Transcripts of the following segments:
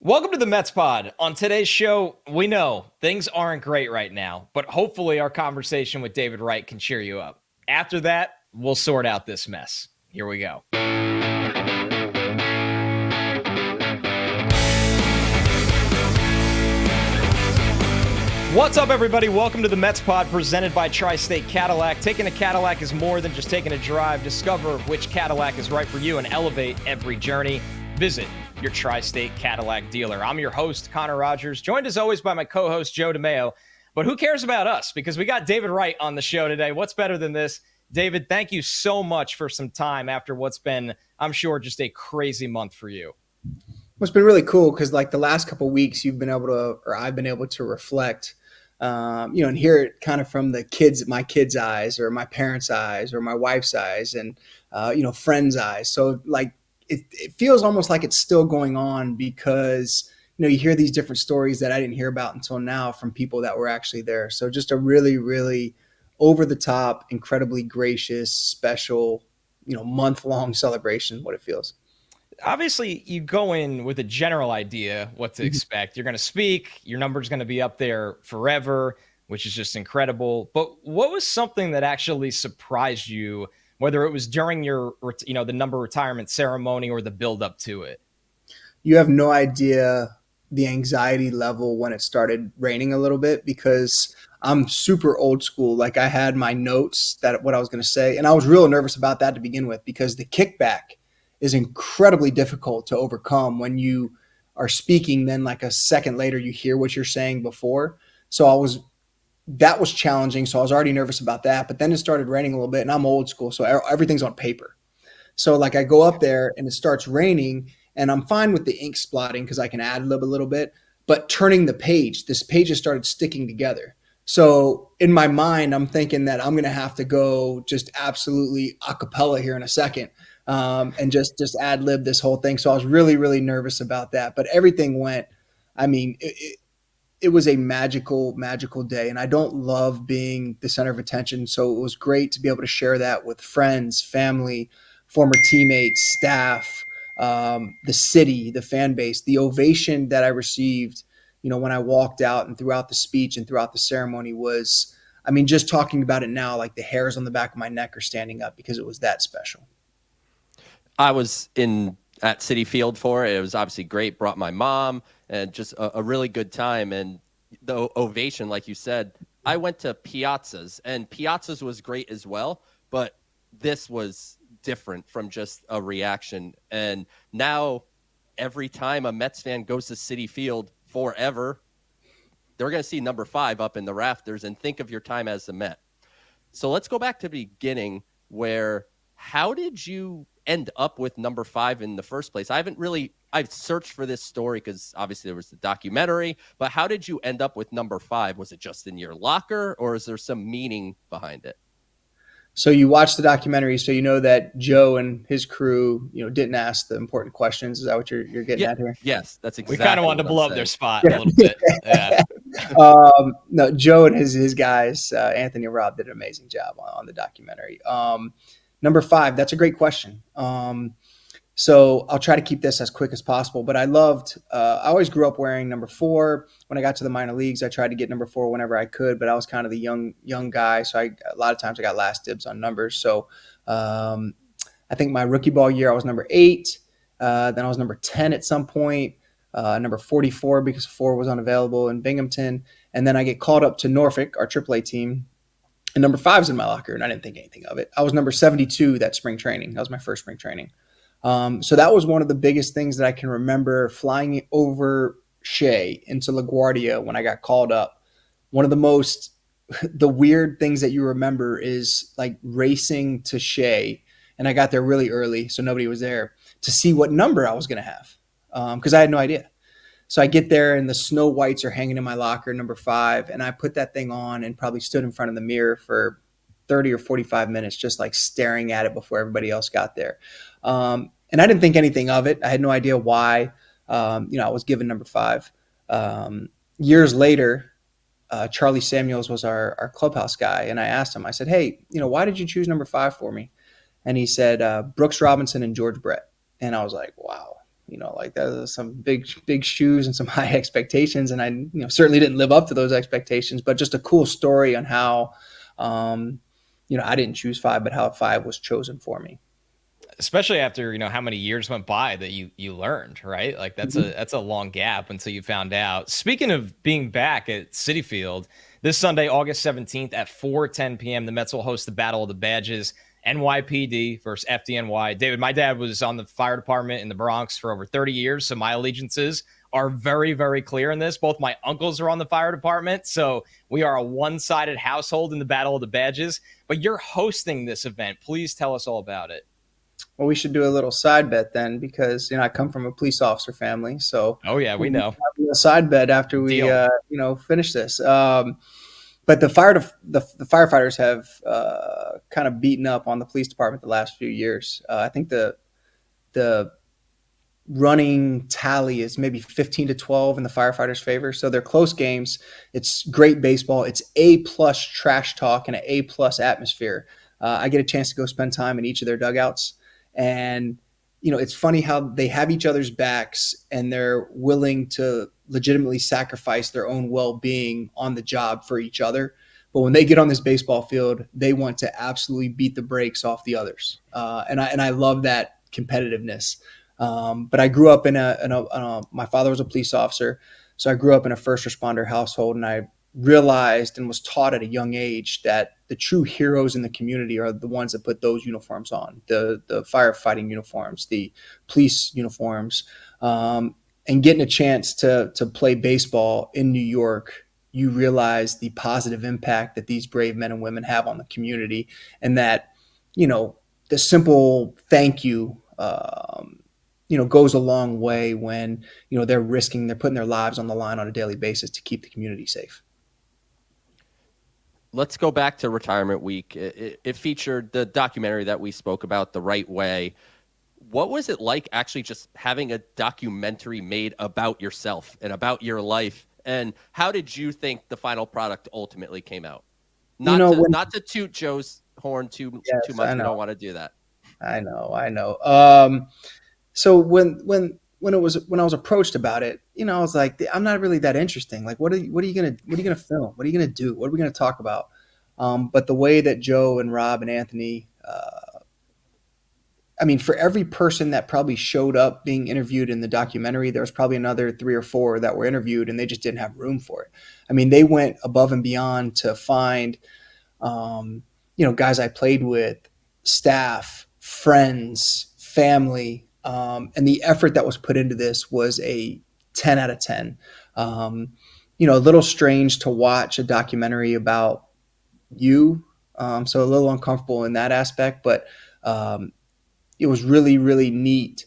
Welcome to the Mets Pod. On today's show, we know things aren't great right now, but hopefully our conversation with David Wright can cheer you up. After that, we'll sort out this mess. Here we go. What's up, everybody? Welcome to the Mets Pod presented by Tri-State Cadillac. Taking a Cadillac is more than just taking a drive. Discover which Cadillac is right for you and elevate every journey. Visit your Tri-State Cadillac dealer. I'm your host, Connor Rogers, joined as always by my co-host, Joe DeMeo. But who cares about us? Because we got David Wright on the show today. What's better than this? David, thank you so much for some time after what's been, I'm sure, just a crazy month for you. Well, it's been really cool because like the last couple of weeks I've been able to reflect, and hear it kind of from my kids' eyes or my parents' eyes or my wife's eyes and, friends' eyes. So like, it feels almost like it's still going on because, you hear these different stories that I didn't hear about until now from people that were actually there. So just a really, really over the top, incredibly gracious, special, month-long celebration, what it feels. Obviously, you go in with a general idea what to expect. You're going to speak, your number's going to be up there forever, which is just incredible. But what was something that actually surprised you, whether it was during your, the number retirement ceremony or the build up to it? You have no idea the anxiety level when it started raining a little bit because I'm super old school. Like I had my notes that what I was going to say, and I was real nervous about that to begin with because the kickback is incredibly difficult to overcome when you are speaking. Then like a second later, you hear what you're saying before. So that was challenging. So I was already nervous about that, but then it started raining a little bit and I'm old school. So everything's on paper. So like I go up there and it starts raining and I'm fine with the ink splotting because I can ad-lib a little bit, but turning this page has started sticking together. So in my mind, I'm thinking that I'm going to have to go just absolutely a cappella here in a second. And just ad-lib this whole thing. So I was really, really nervous about that. But everything went, it was a magical, magical day. And I don't love being the center of attention. So it was great to be able to share that with friends, family, former teammates, staff, the city, the fan base, the ovation that I received, when I walked out and throughout the speech and throughout the ceremony was, just talking about it now, like the hairs on the back of my neck are standing up because it was that special. I was at Citi Field for it. It was obviously great. Brought my mom and just a really good time. And the ovation, like you said, I went to Piazza's and Piazza's was great as well. But this was different from just a reaction. And now every time a Mets fan goes to Citi Field forever, they're going to see number 5 up in the rafters and think of your time as a Met. So let's go back to the beginning where how did you end up with number 5 in the first place? I've searched for this story because obviously there was the documentary, but how did you end up with number 5? Was it just in your locker or is there some meaning behind it? So you watched the documentary, so you know that Joe and his crew, didn't ask the important questions. Is that what you're getting at here? Yes, that's exactly. We kind of wanted to blow up their spot a little bit. Yeah. No, Joe and his guys, Anthony and Rob, did an amazing job on the documentary. Number 5, that's a great question. So I'll try to keep this as quick as possible, but I always grew up wearing number 4. When I got to the minor leagues, I tried to get number 4 whenever I could, but I was kind of the young guy. So a lot of times I got last dibs on numbers. So I think my rookie ball year, I was number 8. Then I was number 10 at some point, number 44 because 4 was unavailable in Binghamton. And then I get called up to Norfolk, our AAA team. And number 5 is in my locker, and I didn't think anything of it. I was number 72 that spring training. That was my first spring training. So that was one of the biggest things that I can remember flying over Shea into LaGuardia when I got called up. One of the weird things that you remember is like racing to Shea, and I got there really early, so nobody was there, to see what number I was going to have because I had no idea. So I get there and the Snow Whites are hanging in my locker, number 5. And I put that thing on and probably stood in front of the mirror for 30 or 45 minutes, just like staring at it before everybody else got there. And I didn't think anything of it. I had no idea why, I was given number 5. Years later, Charlie Samuels was our clubhouse guy. And I asked him, I said, hey, why did you choose number 5 for me? And he said, Brooks Robinson and George Brett. And I was like, wow. like that was some big shoes and some high expectations. And I, certainly didn't live up to those expectations, but just a cool story on how, I didn't choose 5, but how 5 was chosen for me. Especially after, how many years went by that you learned, right? Like that's a long gap until you found out. Speaking of being back at Citi Field, this Sunday, August 17th at 4:10 p.m., the Mets will host the Battle of the Badges, NYPD versus FDNY. David, my dad was on the fire department in the Bronx for over 30 years, so my allegiances are very, very clear in this. Both my uncles are on the fire department, so we are a one-sided household in the Battle of the Badges. But you're hosting this event. Please tell us all about it. Well, we should do a little side bet then, because I come from a police officer family. So oh yeah, we know a side bet after we finish this. But the firefighters have kind of beaten up on the police department the last few years. I think the running tally is maybe 15-12 in the firefighters' favor. So they're close games. It's great baseball. It's A+ trash talk and an A+ atmosphere. I get a chance to go spend time in each of their dugouts. And, it's funny how they have each other's backs and they're willing to legitimately sacrifice their own well-being on the job for each other. But when they get on this baseball field, they want to absolutely beat the brakes off the others. And I love that competitiveness. But I grew up my father was a police officer. So I grew up in a first responder household, and I realized and was taught at a young age that the true heroes in the community are the ones that put those uniforms on, the firefighting uniforms, the police uniforms, and getting a chance to play baseball in New York. You realize the positive impact that these brave men and women have on the community, and that, the simple thank you, goes a long way when, they're putting their lives on the line on a daily basis to keep the community safe. Let's go back to retirement week. It featured the documentary that we spoke about, The Wright Way. What was it like actually just having a documentary made about yourself and about your life? And how did you think the final product ultimately came out? Not to toot Joe's horn too much. We don't want to do that. I know. So when I was approached about it, I was like, I'm not really that interesting. Like, what are you gonna film? What are you gonna do? What are we gonna talk about? But the way that Joe and Rob and Anthony, for every person that probably showed up being interviewed in the documentary, there was probably another 3 or 4 that were interviewed, and they just didn't have room for it. They went above and beyond to find, guys I played with, staff, friends, family. And the effort that was put into this was a 10 out of 10. A little strange to watch a documentary about you. So a little uncomfortable in that aspect, but it was really, really neat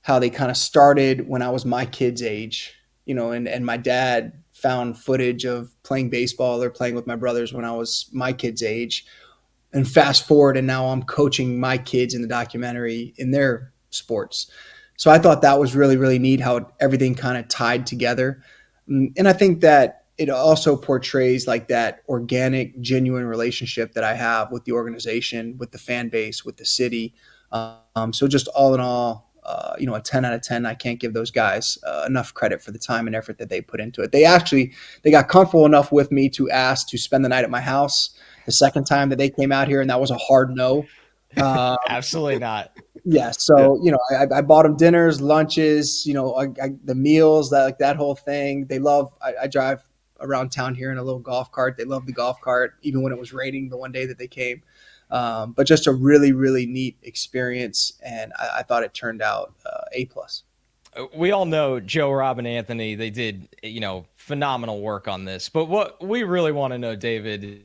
how they kind of started when I was my kid's age, and my dad found footage of playing baseball or playing with my brothers when I was my kid's age, and fast forward, and now I'm coaching my kids in the documentary in their sports. So I thought that was really, really neat how everything kind of tied together. And I think that it also portrays like that organic, genuine relationship that I have with the organization, with the fan base, with the city. So just all in all, a 10 out of 10. I can't give those guys enough credit for the time and effort that they put into it. They got comfortable enough with me to ask to spend the night at my house the second time that they came out here, and that was a hard no. Absolutely not. Yeah. So, I bought them dinners, lunches, the meals, that whole thing. They love, I drive around town here in a little golf cart. They love the golf cart, even when it was raining the one day that they came. But just a really, really neat experience. And I thought it turned out A+. We all know Joe, Rob, and Anthony, they did, phenomenal work on this. But what we really want to know, David,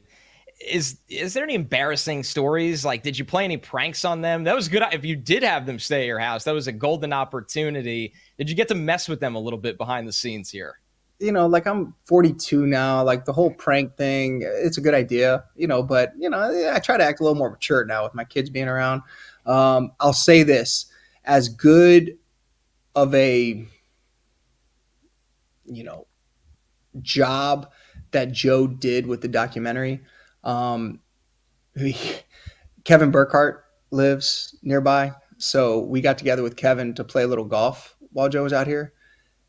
is there any embarrassing stories? Like, did you play any pranks on them? That was good. If you did have them stay at your house, that was a golden opportunity. Did you get to mess with them a little bit behind the scenes here? I'm 42 now, like the whole prank thing, it's a good idea, but, I try to act a little more mature now with my kids being around. I'll say this, as good of a, job that Joe did with the documentary. Kevin Burkhart lives nearby. So we got together with Kevin to play a little golf while Joe was out here,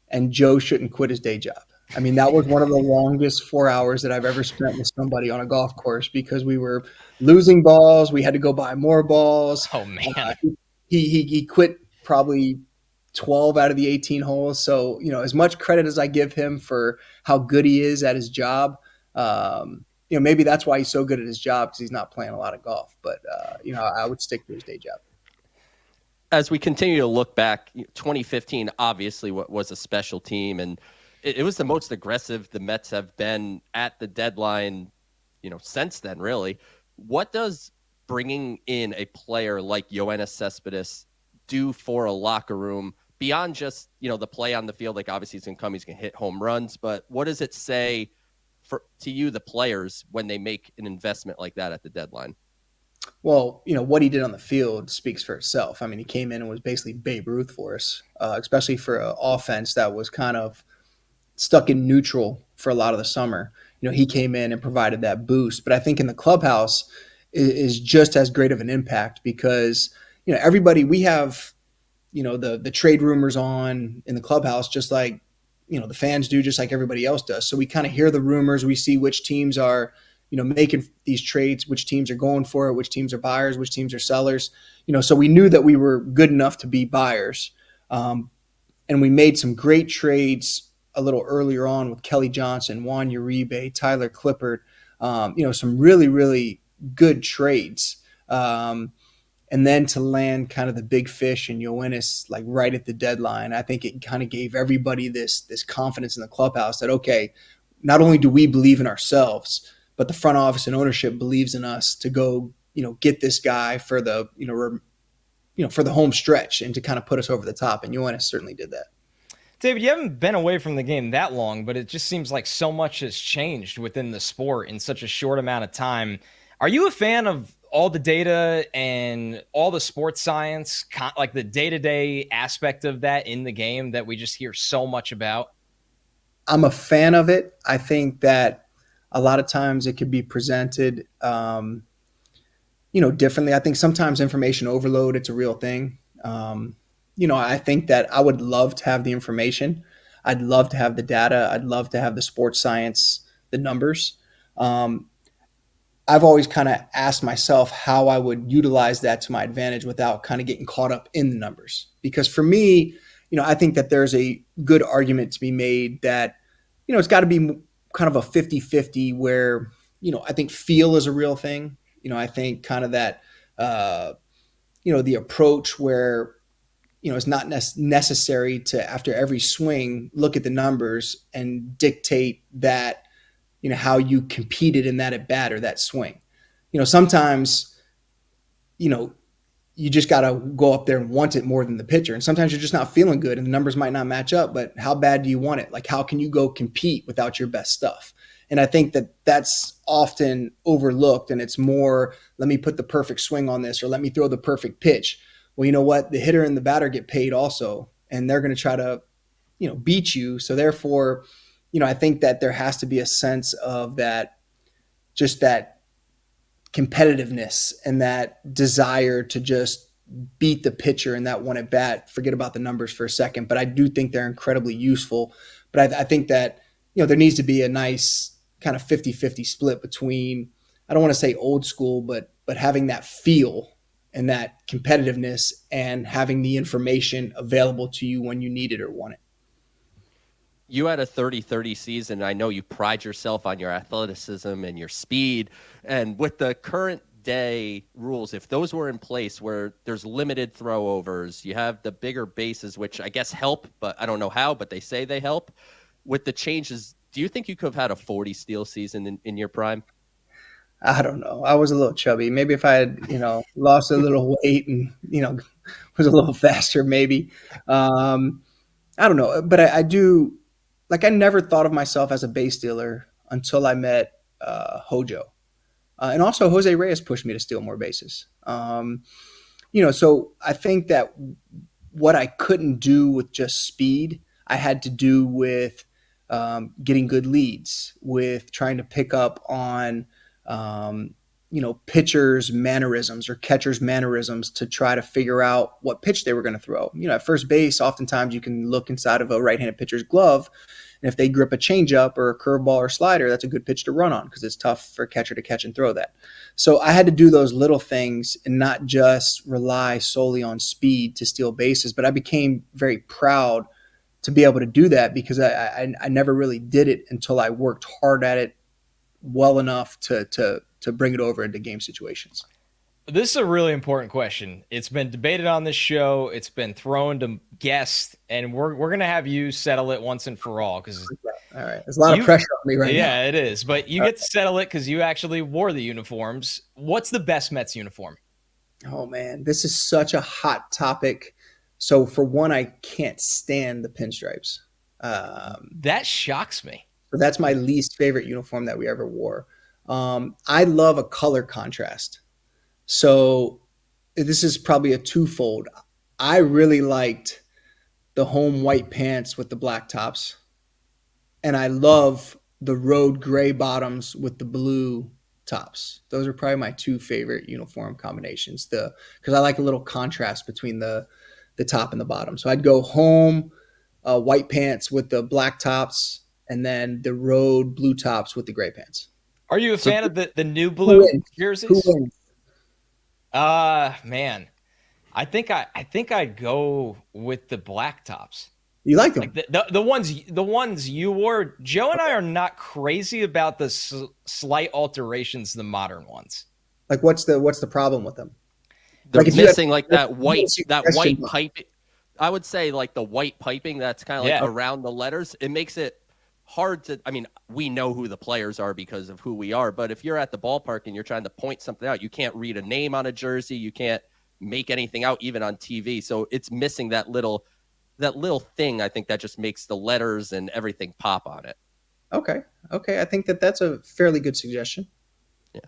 and Joe shouldn't quit his day job. I mean, that was one of the longest 4 hours that I've ever spent with somebody on a golf course because we were losing balls. We had to go buy more balls. Oh man. He quit probably 12 out of the 18 holes. So, as much credit as I give him for how good he is at his job, maybe that's why he's so good at his job because he's not playing a lot of golf. But, I would stick to his day job. As we continue to look back, 2015 obviously was a special team, and it was the most aggressive the Mets have been at the deadline, since then, really. What does bringing in a player like Yoenis Cespedes do for a locker room beyond just, the play on the field? Like, obviously he's going to come, he's going to hit home runs, but what does it say to you, the players, when they make an investment like that at the deadline? Well, what he did on the field speaks for itself. I mean, he came in and was basically Babe Ruth for us, especially for an offense that was kind of stuck in neutral for a lot of the summer. He came in and provided that boost. But I think in the clubhouse is just as great of an impact because, everybody, we have, the trade rumors on in the clubhouse, just like, the fans do, just like everybody else does. So we kind of hear the rumors. We see which teams are making these trades, which teams are going for it, which teams are buyers, which teams are sellers. So we knew that we were good enough to be buyers. And we made some great trades a little earlier on with Kelly Johnson, Juan Uribe, Tyler Clippard, some really, really good trades. And then to land kind of the big fish and Yoenis like right at the deadline, I think it kind of gave everybody this confidence in the clubhouse that, okay, not only do we believe in ourselves, but the front office and ownership believes in us to go, get this guy for the, for the home stretch and to kind of put us over the top. And Yoenis certainly did that. David, you haven't been away from the game that long, but it just seems like so much has changed within the sport in such a short amount of time. Are you a fan of all the data and all the sports science, like the day-to-day aspect of that in the game that we just hear so much about? I'm a fan of it. I think that a lot of times it could be presented, differently. I think sometimes information overload, it's a real thing. I think that I would love to have the information. I'd love to have the data. I'd love to have the sports science, the numbers. I've always kind of asked myself how I would utilize that to my advantage without kind of getting caught up in the numbers. Because for me, I think that there's a good argument to be made that, it's got to be kind of a 50-50 where, I think feel is a real thing. I think kind of that, the approach where, it's not necessary to, after every swing, look at the numbers and dictate that, how you competed in that at bat or that swing. Sometimes, you just got to go up there and want it more than the pitcher. And sometimes you're just not feeling good and the numbers might not match up, but how bad do you want it? Like, how can you go compete without your best stuff? And I think that that's often overlooked, and it's more, let me put the perfect swing on this, or let me throw the perfect pitch. Well, you know what? The hitter and the batter get paid also, and they're going to try to, beat you. So therefore, I think that there has to be a sense of that, just that competitiveness and that desire to just beat the pitcher in that one at bat. Forget about the numbers for a second, but I do think they're incredibly useful. But I think that, there needs to be a nice kind of 50-50 split between, I don't want to say old school, but having that feel and that competitiveness and having the information available to you when you need it or want it. You had a 30-30 season. I know you pride yourself on your athleticism and your speed. And with the current day rules, if those were in place where there's limited throwovers, you have the bigger bases, which I guess help, but I don't know how, but they say they help. With the changes, do you think you could have had a 40 steal season in your prime? I don't know. I was a little chubby. Maybe if I had, lost a little weight and, was a little faster, maybe. I don't know. But I do. Like, I never thought of myself as a base stealer until I met Hojo. And also Jose Reyes pushed me to steal more bases. So I think that what I couldn't do with just speed, I had to do with getting good leads, with trying to pick up on, pitchers' mannerisms or catchers' mannerisms to try to figure out what pitch they were going to throw. At first base, oftentimes you can look inside of a right-handed pitcher's glove, and if they grip a changeup or a curveball or slider, that's a good pitch to run on because it's tough for a catcher to catch and throw that. So I had to do those little things and not just rely solely on speed to steal bases, but I became very proud to be able to do that because I never really did it until I worked hard at it well enough to bring it over into game situations. This is a really important question. It's been debated on this show. It's been thrown to guests, and we're going to have you settle it once and for all. Because all right, there's a lot of pressure on me right now. Yeah, it is. But you get to settle it because you actually wore the uniforms. What's the best Mets uniform? Oh man, this is such a hot topic. So for one, I can't stand the pinstripes. That shocks me. So that's my least favorite uniform that we ever wore. I love a color contrast. So this is probably a twofold. I really liked the home white pants with the black tops. And I love the road gray bottoms with the blue tops. Those are probably my two favorite uniform combinations. Because I like a little contrast between the top and the bottom. So I'd go home white pants with the black tops and then the road blue tops with the gray pants. Are you a fan of the new blue jerseys? Who wins? Man, I think I'd go with the black tops. You like them? Like the ones you wore. Joe and I are not crazy about the slight alterations to the modern ones. Like what's the problem with them? They're missing that white pipe. I would say like the white piping that's kind of like around the letters. It makes it hard to, I mean, we know who the players are because of who we are, but if you're at the ballpark and you're trying to point something out, you can't read a name on a jersey. You can't make anything out even on TV. So it's missing that little thing. I think that just makes the letters and everything pop on it. Okay. I think that's a fairly good suggestion. Yeah.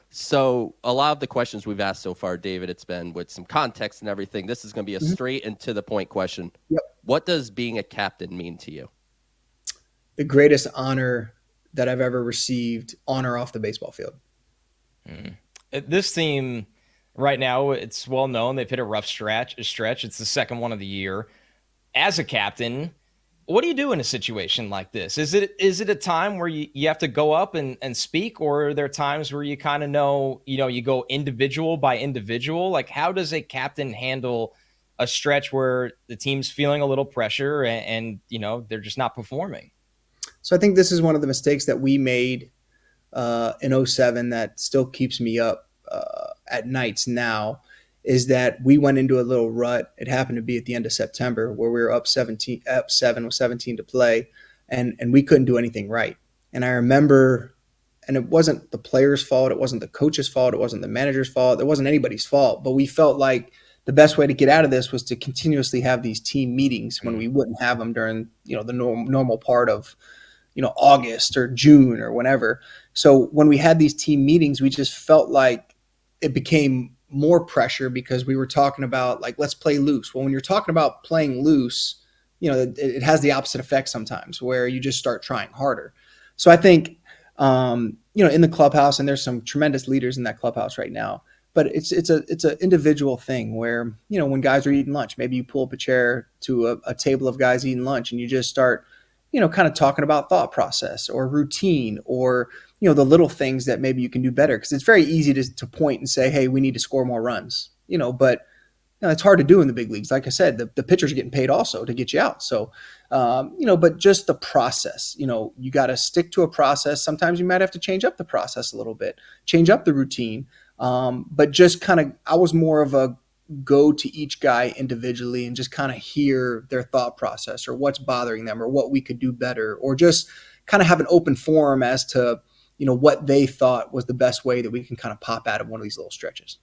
So a lot of the questions we've asked so far, David, it's been with some context and everything. This is going to be a straight and to the point question. Yep. What does being a captain mean to you? The greatest honor that I've ever received on or off the baseball field. This team right now, it's well known. They've hit a rough stretch. It's the second one of the year. As a captain, what do you do in a situation like this? Is it a time where you have to go up and speak, or are there times where you kind of know, you go individual by individual? Like, how does a captain handle a stretch where the team's feeling a little pressure and they're just not performing? So I think this is one of the mistakes that we made in 2007 that still keeps me up at nights now, is that we went into a little rut. It happened to be at the end of September where we were up 7 with 17 to play, and we couldn't do anything right. And I remember, and it wasn't the players' fault, it wasn't the coach's fault, it wasn't the manager's fault, it wasn't anybody's fault, but we felt like the best way to get out of this was to continuously have these team meetings when we wouldn't have them during the normal part of August or June or whenever. So when we had these team meetings, we just felt like it became more pressure because we were talking about like, let's play loose. Well, when you're talking about playing loose, it has the opposite effect sometimes where you just start trying harder. So I think, in the clubhouse, and there's some tremendous leaders in that clubhouse right now, but it's an individual thing where, when guys are eating lunch, maybe you pull up a chair to a table of guys eating lunch and you just start kind of talking about thought process or routine or, the little things that maybe you can do better. Because it's very easy to point and say, hey, we need to score more runs, but it's hard to do in the big leagues. Like I said, the pitchers are getting paid also to get you out. So, but just the process, you got to stick to a process. Sometimes you might have to change up the process a little bit, change up the routine. But just kind of, I was more of a go to each guy individually and just kind of hear their thought process or what's bothering them or what we could do better, or just kind of have an open forum as to, what they thought was the best way that we can kind of pop out of one of these little stretches.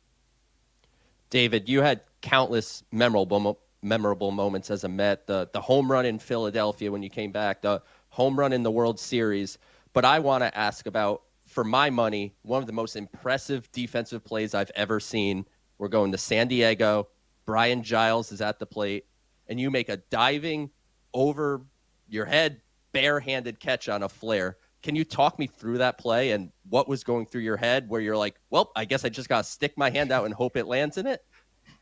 David, you had countless memorable moments as a Met, the home run in Philadelphia when you came back, the home run in the World Series. But I want to ask about, for my money, one of the most impressive defensive plays I've ever seen. We're going to San Diego. Brian Giles is at the plate, and you make a diving over your head, barehanded catch on a flare. Can you talk me through that play and what was going through your head where you're like, well, I guess I just got to stick my hand out and hope it lands in it?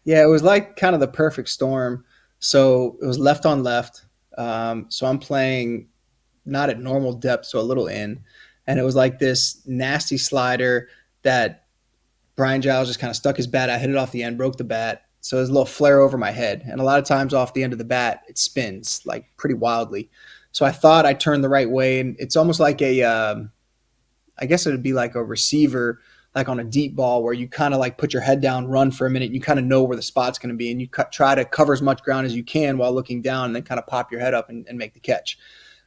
Yeah, it was like kind of the perfect storm. So it was left on left. So I'm playing not at normal depth, so a little in. And it was like this nasty slider that Brian Giles just kind of stuck his bat. I hit it off the end, broke the bat. So there's a little flare over my head. And a lot of times off the end of the bat, it spins like pretty wildly. So I thought I turned the right way. And it's almost like I guess it would be like a receiver, like on a deep ball where you kind of like put your head down, run for a minute. You kind of know where the spot's going to be. And you try to cover as much ground as you can while looking down and then kind of pop your head up and make the catch.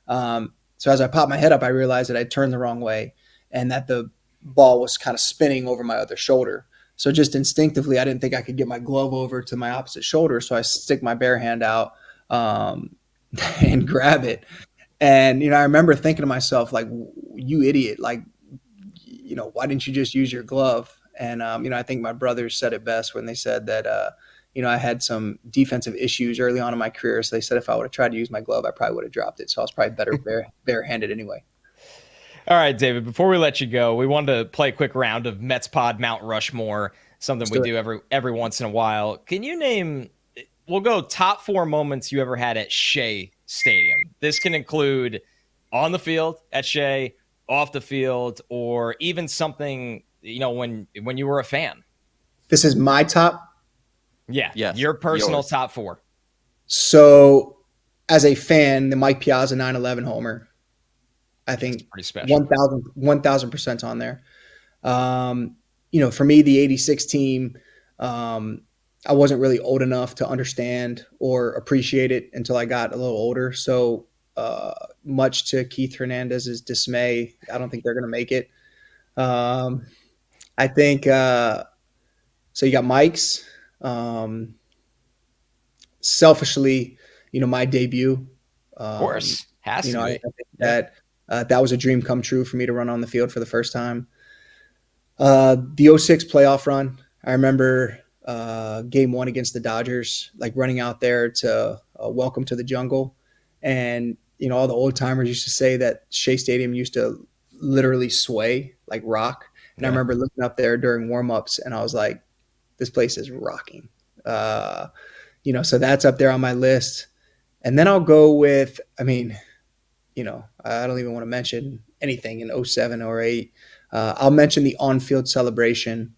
So as I popped my head up, I realized that I turned the wrong way and that the ball was kind of spinning over my other shoulder. So just instinctively, I didn't think I could get my glove over to my opposite shoulder. So I stick my bare hand out and grab it. And, I remember thinking to myself, like, you idiot, like, why didn't you just use your glove? And, I think my brothers said it best when they said that, I had some defensive issues early on in my career. So they said if I would have tried to use my glove, I probably would have dropped it. So I was probably better barehanded anyway. All right, David, before we let you go, we wanted to play a quick round of Mets Pod Mount Rushmore, something we do every once in a while. Can you name, we'll go top 4 moments you ever had at Shea Stadium. This can include on the field at Shea, off the field, or even something, when you were a fan. This is my top. Yeah. Yes. Your personal top 4. So as a fan, the Mike Piazza 9/11 homer, I think pretty special. 1,000% on there. For me, the 86 team, I wasn't really old enough to understand or appreciate it until I got a little older. So much to Keith Hernandez's dismay, I don't think they're going to make it. I think so you got Mike's. Selfishly, my debut. Of course, has to be. I think that was a dream come true for me to run on the field for the first time. The 06 playoff run, I remember game 1 against the Dodgers, like running out there to welcome to the jungle. And, all the old timers used to say that Shea Stadium used to literally sway like rock. And I remember looking up there during warmups and I was like, this place is rocking. So that's up there on my list. And then I'll go with, I don't even want to mention anything in 07 or 08. I'll mention the on-field celebration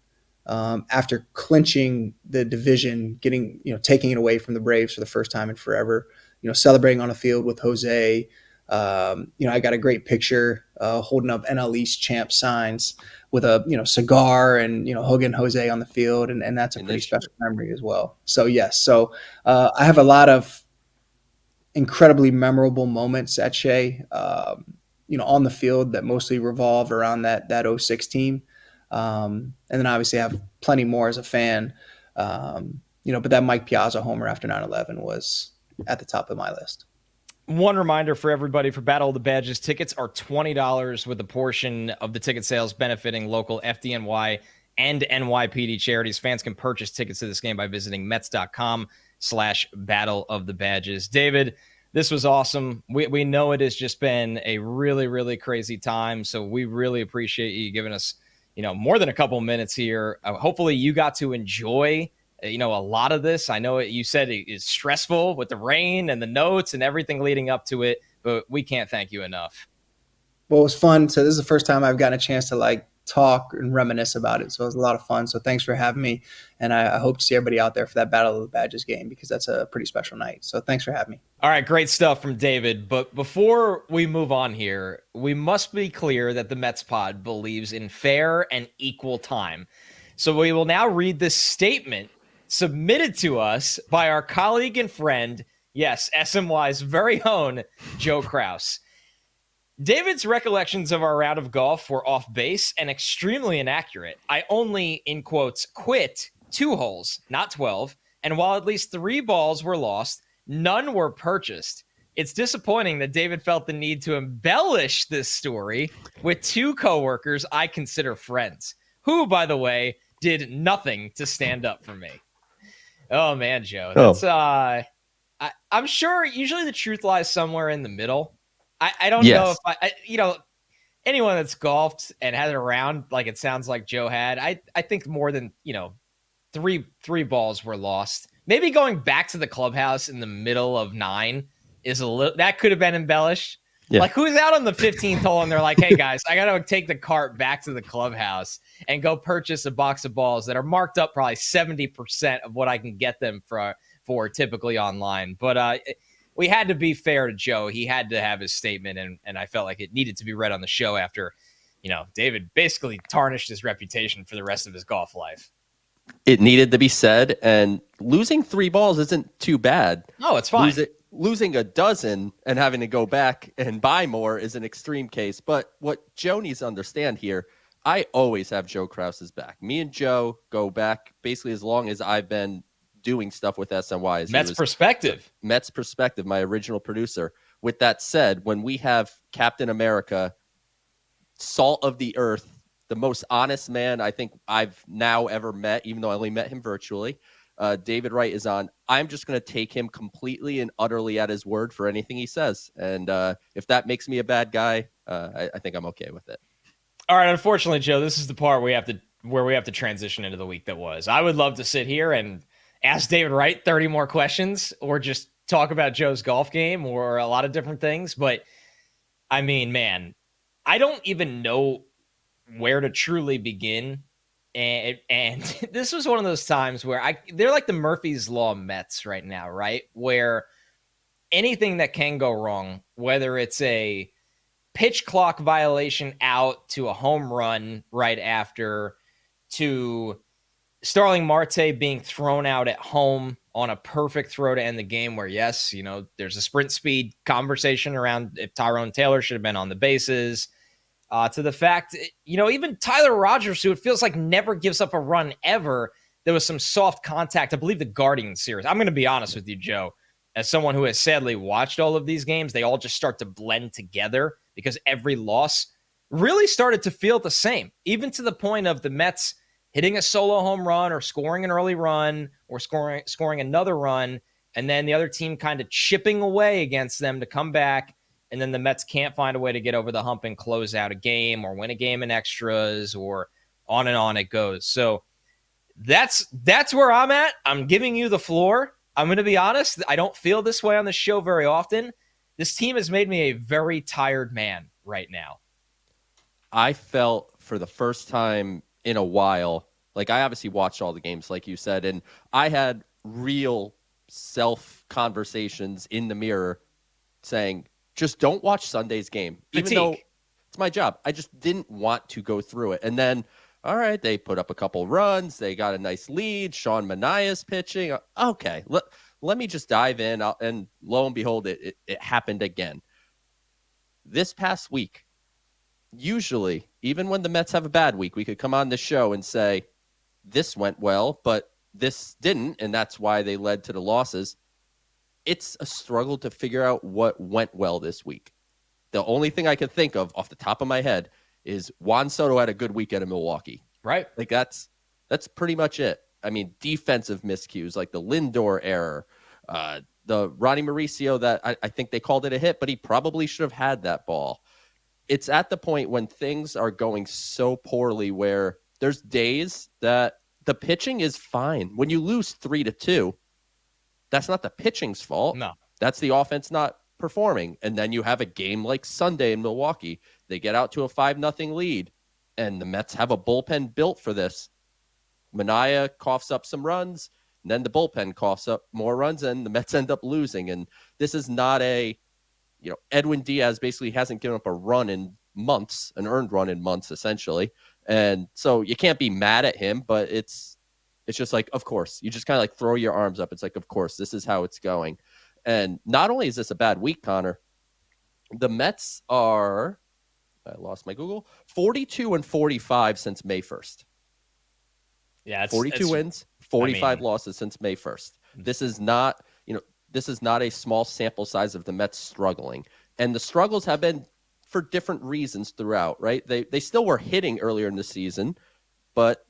after clinching the division, taking it away from the Braves for the first time in forever, celebrating on a field with Jose. I got a great picture holding up NL East champ signs with a, cigar and, hugging Jose on the field. And that's a pretty special memory as well. So, yes. So I have a lot of incredibly memorable moments at Shea, on the field that mostly revolve around that 06 team. And then obviously I have plenty more as a fan, but that Mike Piazza homer after 9/11 was at the top of my list. One reminder for everybody, for Battle of the Badges, tickets are $20 with a portion of the ticket sales benefiting local FDNY and NYPD charities. Fans can purchase tickets to this game by visiting Mets.com/Battle of the Badges. David, this was awesome. We know it has just been a really, really crazy time. So we really appreciate you giving us, more than a couple minutes here. Hopefully you got to enjoy, a lot of this. I know you said it is stressful with the rain and the notes and everything leading up to it, but we can't thank you enough. Well, it was fun. So this is the first time I've gotten a chance to talk and reminisce about it. So it was a lot of fun. So thanks for having me. And I hope to see everybody out there for that Battle of the Badges game because that's a pretty special night. So thanks for having me. All right, great stuff from David. But before we move on here, we must be clear that the Mets Pod believes in fair and equal time. So we will now read this statement submitted to us by our colleague and friend, yes, SMY's very own Joe Kraus. David's recollections of our round of golf were off base and extremely inaccurate. I only, in quotes, quit 2 holes, not 12, and while at least 3 balls were lost, none were purchased. It's disappointing that David felt the need to embellish this story with 2 coworkers I consider friends, who, by the way, did nothing to stand up for me. Oh, man, Joe. That's I'm sure usually the truth lies somewhere in the middle. I don't know if anyone that's golfed and had it around like it sounds like Joe had, I think more than, three balls were lost. Maybe going back to the clubhouse in the middle of 9 is a little, that could have been embellished. Yeah. Like, who's out on the 15th hole and they're like, hey guys, I got to take the cart back to the clubhouse and go purchase a box of balls that are marked up probably 70% of what I can get them for typically online. But we had to be fair to Joe. He had to have his statement, and I felt like it needed to be read on the show after, David basically tarnished his reputation for the rest of his golf life. It needed to be said, and losing 3 balls isn't too bad. No, it's fine. Losing a dozen and having to go back and buy more is an extreme case. But what Joe needs to understand here, I always have Joe Krause's back. Me and Joe go back basically as long as I've been doing stuff with SNY. Mets Perspective. Mets Perspective, my original producer. With that said, when we have Captain America, salt of the earth, the most honest man I think I've now ever met, even though I only met him virtually, David Wright is on. I'm just going to take him completely and utterly at his word for anything he says. And if that makes me a bad guy, I think I'm okay with it. All right. Unfortunately, Joe, this is the part where we have to transition into the week that was. I would love to sit here and ask David Wright 30 more questions or just talk about Joe's golf game or a lot of different things. But I mean, man, I don't even know where to truly begin. And this was one of those times where they're like the Murphy's Law Mets right now, right? Where anything that can go wrong, whether it's a pitch clock violation out to a home run right after, to Starling Marte being thrown out at home on a perfect throw to end the game where, yes, there's a sprint speed conversation around if Tyrone Taylor should have been on the bases, to the fact, even Tyler Rogers, who it feels like never gives up a run ever, there was some soft contact. I believe the Guardian series. I'm going to be honest with you, Joe, as someone who has sadly watched all of these games, they all just start to blend together because every loss really started to feel the same, even to the point of the Mets hitting a solo home run or scoring an early run or scoring another run, and then the other team kind of chipping away against them to come back, and then the Mets can't find a way to get over the hump and close out a game or win a game in extras, or on and on it goes. So that's where I'm at. I'm giving you the floor. I'm going to be honest. I don't feel this way on the show very often. This team has made me a very tired man right now. I felt for the first time in a while, like I obviously watched all the games, like you said, and I had real self conversations in the mirror saying, just don't watch Sunday's game. Even though it's my job. I just didn't want to go through it. And then, all right, they put up a couple runs. They got a nice lead. Sean Manaea's pitching. Okay, let me just dive in. And lo and behold, it happened again. This past week, usually, even when the Mets have a bad week, we could come on the show and say, this went well, but this didn't, and that's why they led to the losses. It's a struggle to figure out what went well this week. The only thing I can think of off the top of my head is Juan Soto had a good weekend in Milwaukee. Right. Like that's pretty much it. I mean, defensive miscues like the Lindor error, the Ronnie Mauricio that I think they called it a hit, but he probably should have had that ball. It's at the point when things are going so poorly where there's days that the pitching is fine. When you lose 3-2, that's not the pitching's fault. No. That's the offense not performing. And then you have a game like Sunday in Milwaukee. They get out to a 5-0 lead, and the Mets have a bullpen built for this. Manaea coughs up some runs, and then the bullpen coughs up more runs, and the Mets end up losing. And this is not Edwin Diaz basically hasn't given up a run in months, an earned run in months, essentially. And so you can't be mad at him, but it's just like, of course, you just kind of like throw your arms up. It's like, of course, this is how it's going. And not only is this a bad week, Connor, the Mets are, I lost my Google, 42-45 since May 1st. Yeah, 42 wins, 45 losses since May 1st. This is not a small sample size of the Mets struggling. And the struggles have been for different reasons throughout, right? They still were hitting earlier in the season, but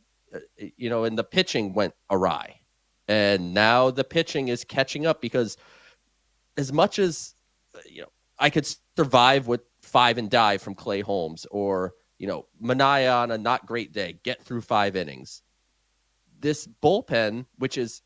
and the pitching went awry. And now the pitching is catching up because as much as I could survive with 5 and dive from Clay Holmes, or, Manaea on a not great day, get through 5 innings. This bullpen, which is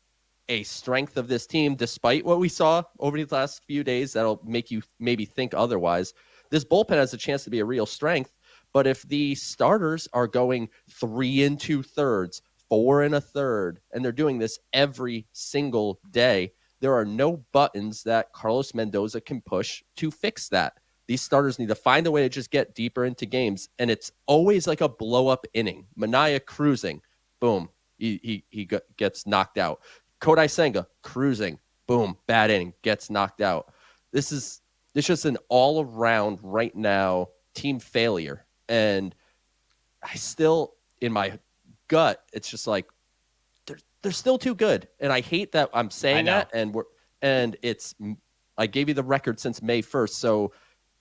a strength of this team, despite what we saw over the last few days, that'll make you maybe think otherwise. This bullpen has a chance to be a real strength. But if the starters are going 3 2/3, 4 1/3, and they're doing this every single day, there are no buttons that Carlos Mendoza can push to fix that. These starters need to find a way to just get deeper into games, and it's always like a blow-up inning. Manaea cruising, boom, he gets knocked out. Kodai Senga cruising, boom, bad inning, gets knocked out. It's just an all-around right now team failure. And I still, in my gut, it's just like they're still too good. And I hate that I'm saying that. And I gave you the record since May 1st. So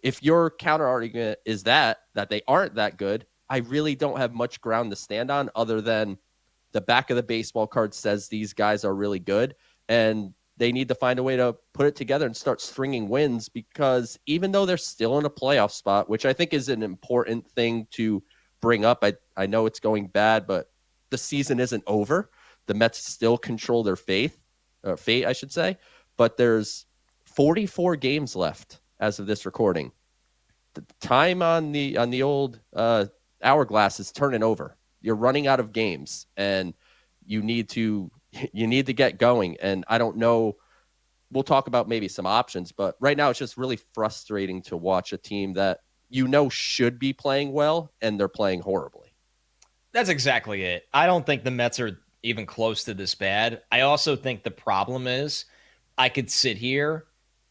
if your counter argument is that they aren't that good, I really don't have much ground to stand on other than the back of the baseball card says these guys are really good, and they need to find a way to put it together and start stringing wins, because even though they're still in a playoff spot, which I think is an important thing to bring up, I know it's going bad, but the season isn't over. The Mets still control their fate, I should say, but there's 44 games left as of this recording. The time on the old hourglass is turning over. You're running out of games, and you need to get going. And I don't know, we'll talk about maybe some options, but right now it's just really frustrating to watch a team that should be playing well, and they're playing horribly. That's exactly it. I don't think the Mets are even close to this bad. I also think the problem is I could sit here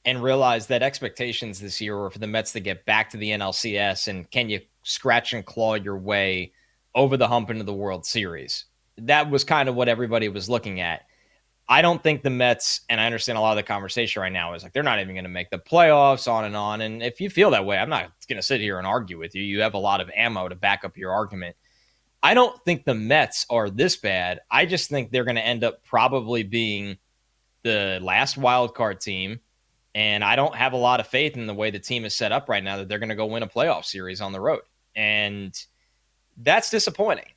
and realize that expectations this year were for the Mets to get back to the NLCS, and can you scratch and claw your way over the hump into the World Series? That was kind of what everybody was looking at. I don't think the Mets, and I understand a lot of the conversation right now is like they're not even going to make the playoffs, on and on. And if you feel that way, I'm not going to sit here and argue with you. You have a lot of ammo to back up your argument. I don't think the Mets are this bad. I just think they're going to end up probably being the last wild card team. And I don't have a lot of faith in the way the team is set up right now that they're going to go win a playoff series on the road. And that's disappointing.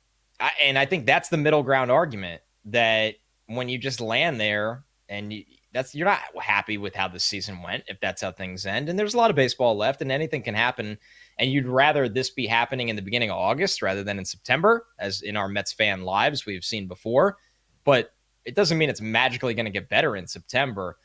And I think that's the middle ground argument, that when you just land there and you're not happy with how the season went, if that's how things end. And there's a lot of baseball left and anything can happen. And you'd rather this be happening in the beginning of August rather than in September, as in our Mets fan lives we've seen before. But it doesn't mean it's magically going to get better in September.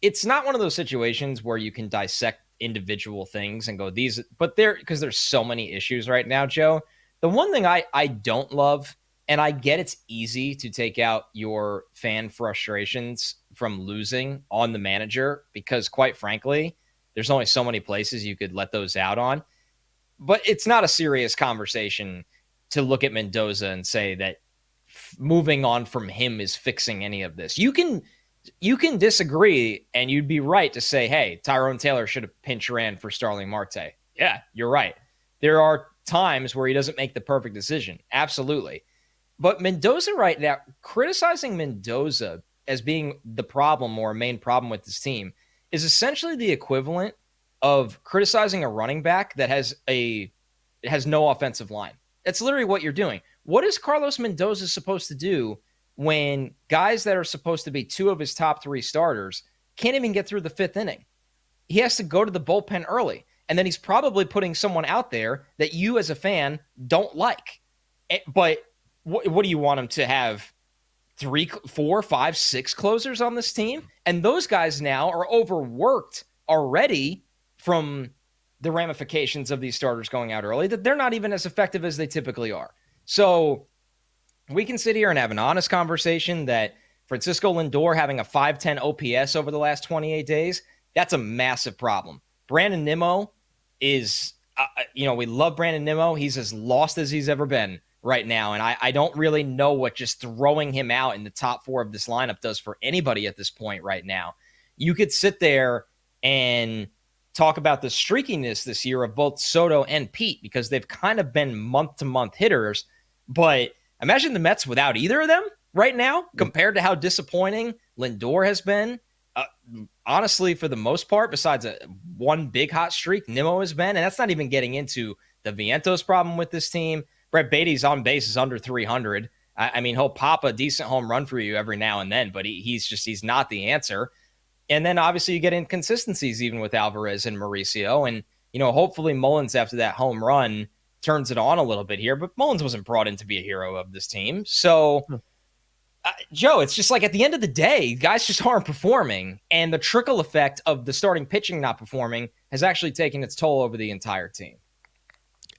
It's not one of those situations where you can dissect individual things and go because there's so many issues right now, Joe. The one thing I don't love, and I get it's easy to take out your fan frustrations from losing on the manager, because quite frankly, there's only so many places you could let those out on. But it's not a serious conversation to look at Mendoza and say that moving on from him is fixing any of this. You can disagree, and you'd be right to say, hey, Tyrone Taylor should have pinch ran for Starling Marte. Yeah, you're right. There are times where he doesn't make the perfect decision. Absolutely. But Mendoza right now, criticizing Mendoza as being the problem or a main problem with this team is essentially the equivalent of criticizing a running back that has no offensive line. That's literally what you're doing. What is Carlos Mendoza supposed to do when guys that are supposed to be two of his top 3 starters can't even get through the 5th inning? He has to go to the bullpen early. And then he's probably putting someone out there that you as a fan don't like. But what do you want him to have? 3, 4, 5, 6 closers on this team? And those guys now are overworked already from the ramifications of these starters going out early, that they're not even as effective as they typically are. So we can sit here and have an honest conversation that Francisco Lindor having a 510 OPS over the last 28 days, that's a massive problem. Brandon Nimmo is, we love Brandon Nimmo. He's as lost as he's ever been right now. And I don't really know what just throwing him out in the top 4 of this lineup does for anybody at this point right now. You could sit there and talk about the streakiness this year of both Soto and Pete, because they've kind of been month-to-month hitters. But imagine the Mets without either of them right now, compared to how disappointing Lindor has been. honestly, for the most part, besides one big hot streak, Nimmo has been, and that's not even getting into the Vientos problem with this team. Brett Beatty's on base is under 300. I mean, he'll pop a decent home run for you every now and then, but he's not the answer. And then obviously you get inconsistencies even with Alvarez and Mauricio. And, hopefully Mullins after that home run turns it on a little bit here. But Mullins wasn't brought in to be a hero of this team. So, Joe, it's just like at the end of the day, guys just aren't performing. And the trickle effect of the starting pitching not performing has actually taken its toll over the entire team.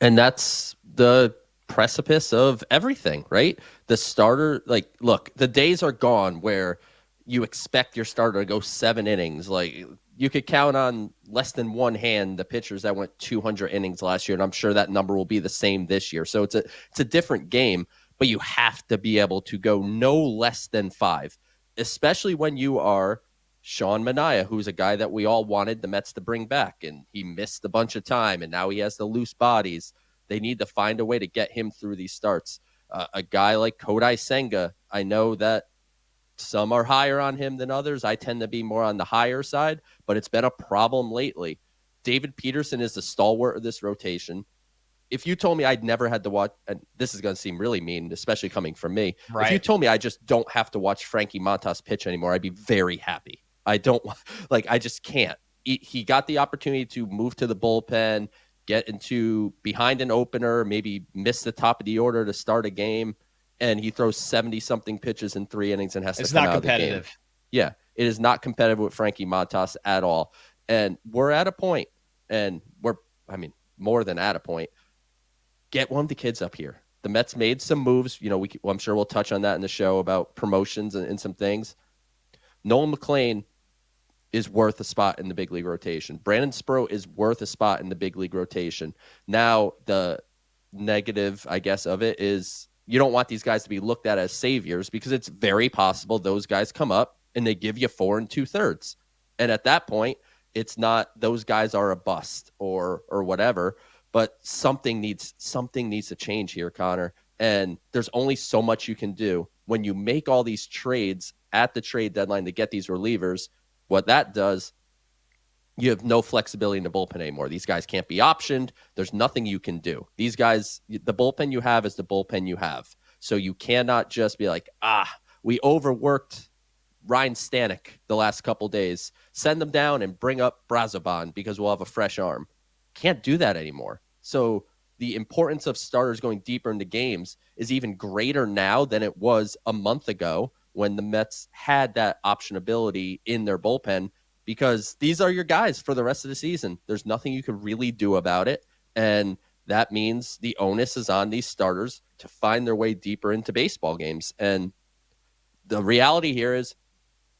And that's the precipice of everything, right? The starter, look, the days are gone where you expect your starter to go 7 innings. Like, you could count on less than one hand the pitchers that went 200 innings last year, and I'm sure that number will be the same this year. So it's a different game, but you have to be able to go no less than 5, especially when you are Sean Manaea, who's a guy that we all wanted the Mets to bring back, and he missed a bunch of time, and now he has the loose bodies. They need to find a way to get him through these starts. A guy like Kodai Senga, I know that some are higher on him than others. I tend to be more on the higher side, but it's been a problem lately. David Peterson is the stalwart of this rotation. If you told me I'd never had to watch, and this is going to seem really mean, especially coming from me, right? If you told me I just don't have to watch Frankie Montas pitch anymore, I'd be very happy. I just can't. He got the opportunity to move to the bullpen, get into behind an opener, maybe miss the top of the order to start a game, and he throws 70-something pitches in 3 innings and has to come out of the game. It's not competitive. Yeah, it is not competitive with Frankie Montas at all. And we're at a point, and more than at a point. Get one of the kids up here. The Mets made some moves. I'm sure we'll touch on that in the show about promotions and some things. Nolan McLean is worth a spot in the big league rotation. Brandon Sproat is worth a spot in the big league rotation. Now, the negative, I guess, of it is you don't want these guys to be looked at as saviors, because it's very possible those guys come up and they give you 4 2/3. And at that point, it's not those guys are a bust or whatever, but something needs to change here, Connor. And there's only so much you can do when you make all these trades at the trade deadline to get these relievers. What that does, you have no flexibility in the bullpen anymore. These guys can't be optioned. There's nothing you can do. These guys, the bullpen you have is the bullpen you have. So you cannot just be like, we overworked Ryan Stanek the last couple days. Send them down and bring up Brazoban because we'll have a fresh arm. Can't do that anymore. So the importance of starters going deeper into games is even greater now than it was a month ago when the Mets had that optionability in their bullpen, because these are your guys for the rest of the season. There's nothing you can really do about it. And that means the onus is on these starters to find their way deeper into baseball games. And the reality here is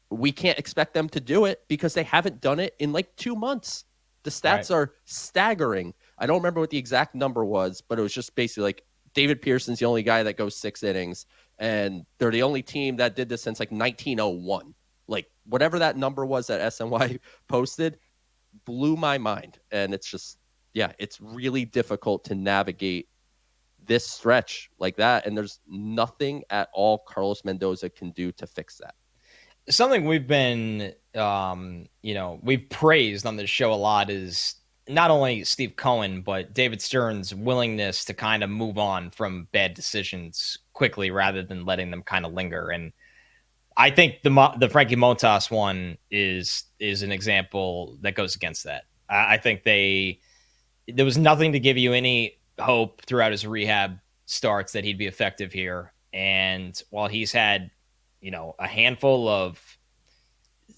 we can't expect them to do it because they haven't done it in like 2 months. The stats are staggering. I don't remember what the exact number was, but it was just basically like David Pearson's the only guy that goes 6 innings, and they're the only team that did this since like 1901. Like, whatever that number was that SNY posted blew my mind. And it's just, it's really difficult to navigate this stretch like that. And there's nothing at all Carlos Mendoza can do to fix that. Something we've been, we've praised on this show a lot is not only Steve Cohen, but David Stearns' willingness to kind of move on from bad decisions quickly rather than letting them kind of linger. And I think the Frankie Montas one is an example that goes against that. I think there was nothing to give you any hope throughout his rehab starts that he'd be effective here. And while he's had, a handful of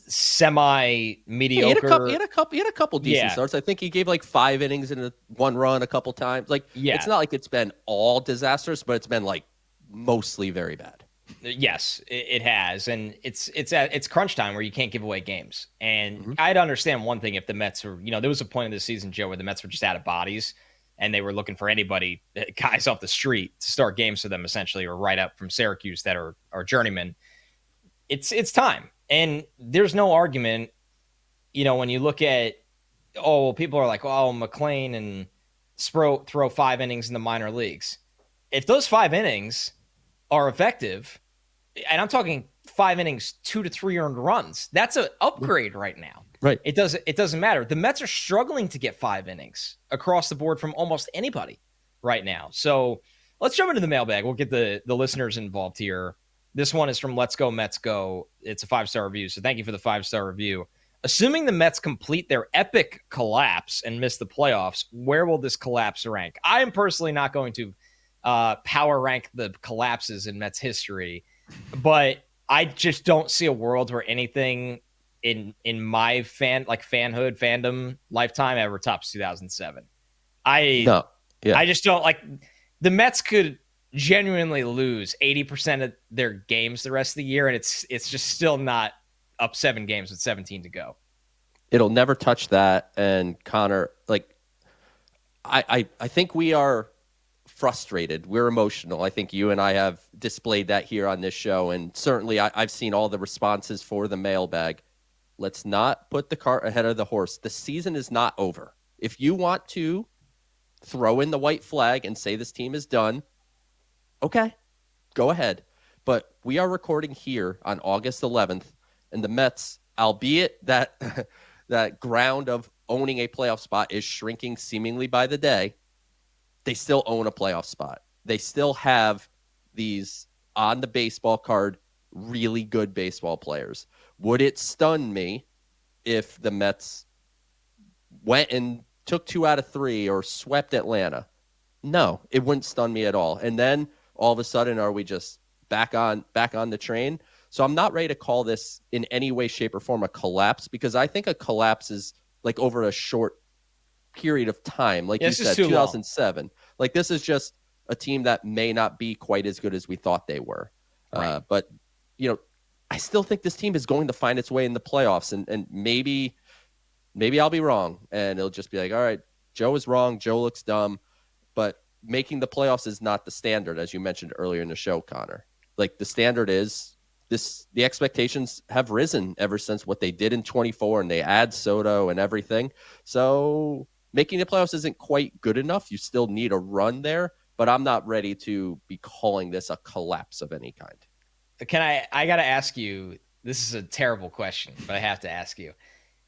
semi-mediocre. He had a couple decent starts. I think he gave like 5 innings and 1 run a couple times. It's not like it's been all disastrous, but it's been like mostly very bad. Yes, it has. And it's crunch time where you can't give away games. And I'd understand one thing if the Mets were, there was a point in the season, Joe, where the Mets were just out of bodies and they were looking for anybody, guys off the street, to start games for them essentially, or right up from Syracuse that are journeymen. It's time. And there's no argument, when you look at, people are like, McLean and Sproat throw 5 innings in the minor leagues. If those 5 innings are effective, and I'm talking 5 innings, 2 to 3 earned runs. That's an upgrade right now. Right. It doesn't matter. The Mets are struggling to get 5 innings across the board from almost anybody right now. So let's jump into the mailbag. We'll get the listeners involved here. This one is from Let's Go Mets Go. It's a 5-star review, so thank you for the 5-star review. Assuming the Mets complete their epic collapse and miss the playoffs, where will this collapse rank? I am personally not going to power rank the collapses in Mets history, but I just don't see a world where anything in my fanhood fandom lifetime ever tops 2007. I just don't like the Mets could genuinely lose 80% of their games the rest of the year, and it's just still not up 7 games with 17 to go. It'll never touch that. And Connor, like, I think we are frustrated. We're emotional. I think you and I have displayed that here on this show. And certainly I've seen all the responses for the mailbag. Let's not put the cart ahead of the horse. The season is not over. If you want to throw in the white flag and say this team is done, okay, go ahead. But we are recording here on August 11th, and the Mets, albeit that that ground of owning a playoff spot is shrinking seemingly by the day, they still own a playoff spot. They still have these on the baseball card really good baseball players. Would it stun me if the Mets went and took 2 out of 3 or swept Atlanta? No, it wouldn't stun me at all. And then all of a sudden, are we just back on the train? So I'm not ready to call this in any way, shape, or form a collapse, because I think a collapse is like over a short period of time. Like you said, 2007. Like, this is just a team that may not be quite as good as we thought they were. Right. But, I still think this team is going to find its way in the playoffs. And maybe I'll be wrong, and it'll just be like, all right, Joe is wrong. Joe looks dumb. But making the playoffs is not the standard, as you mentioned earlier in the show, Connor. Like, the standard is the expectations have risen ever since what they did in 24, and they add Soto and everything. So making the playoffs isn't quite good enough. You still need a run there, but I'm not ready to be calling this a collapse of any kind. I got to ask you, this is a terrible question, but I have to ask you.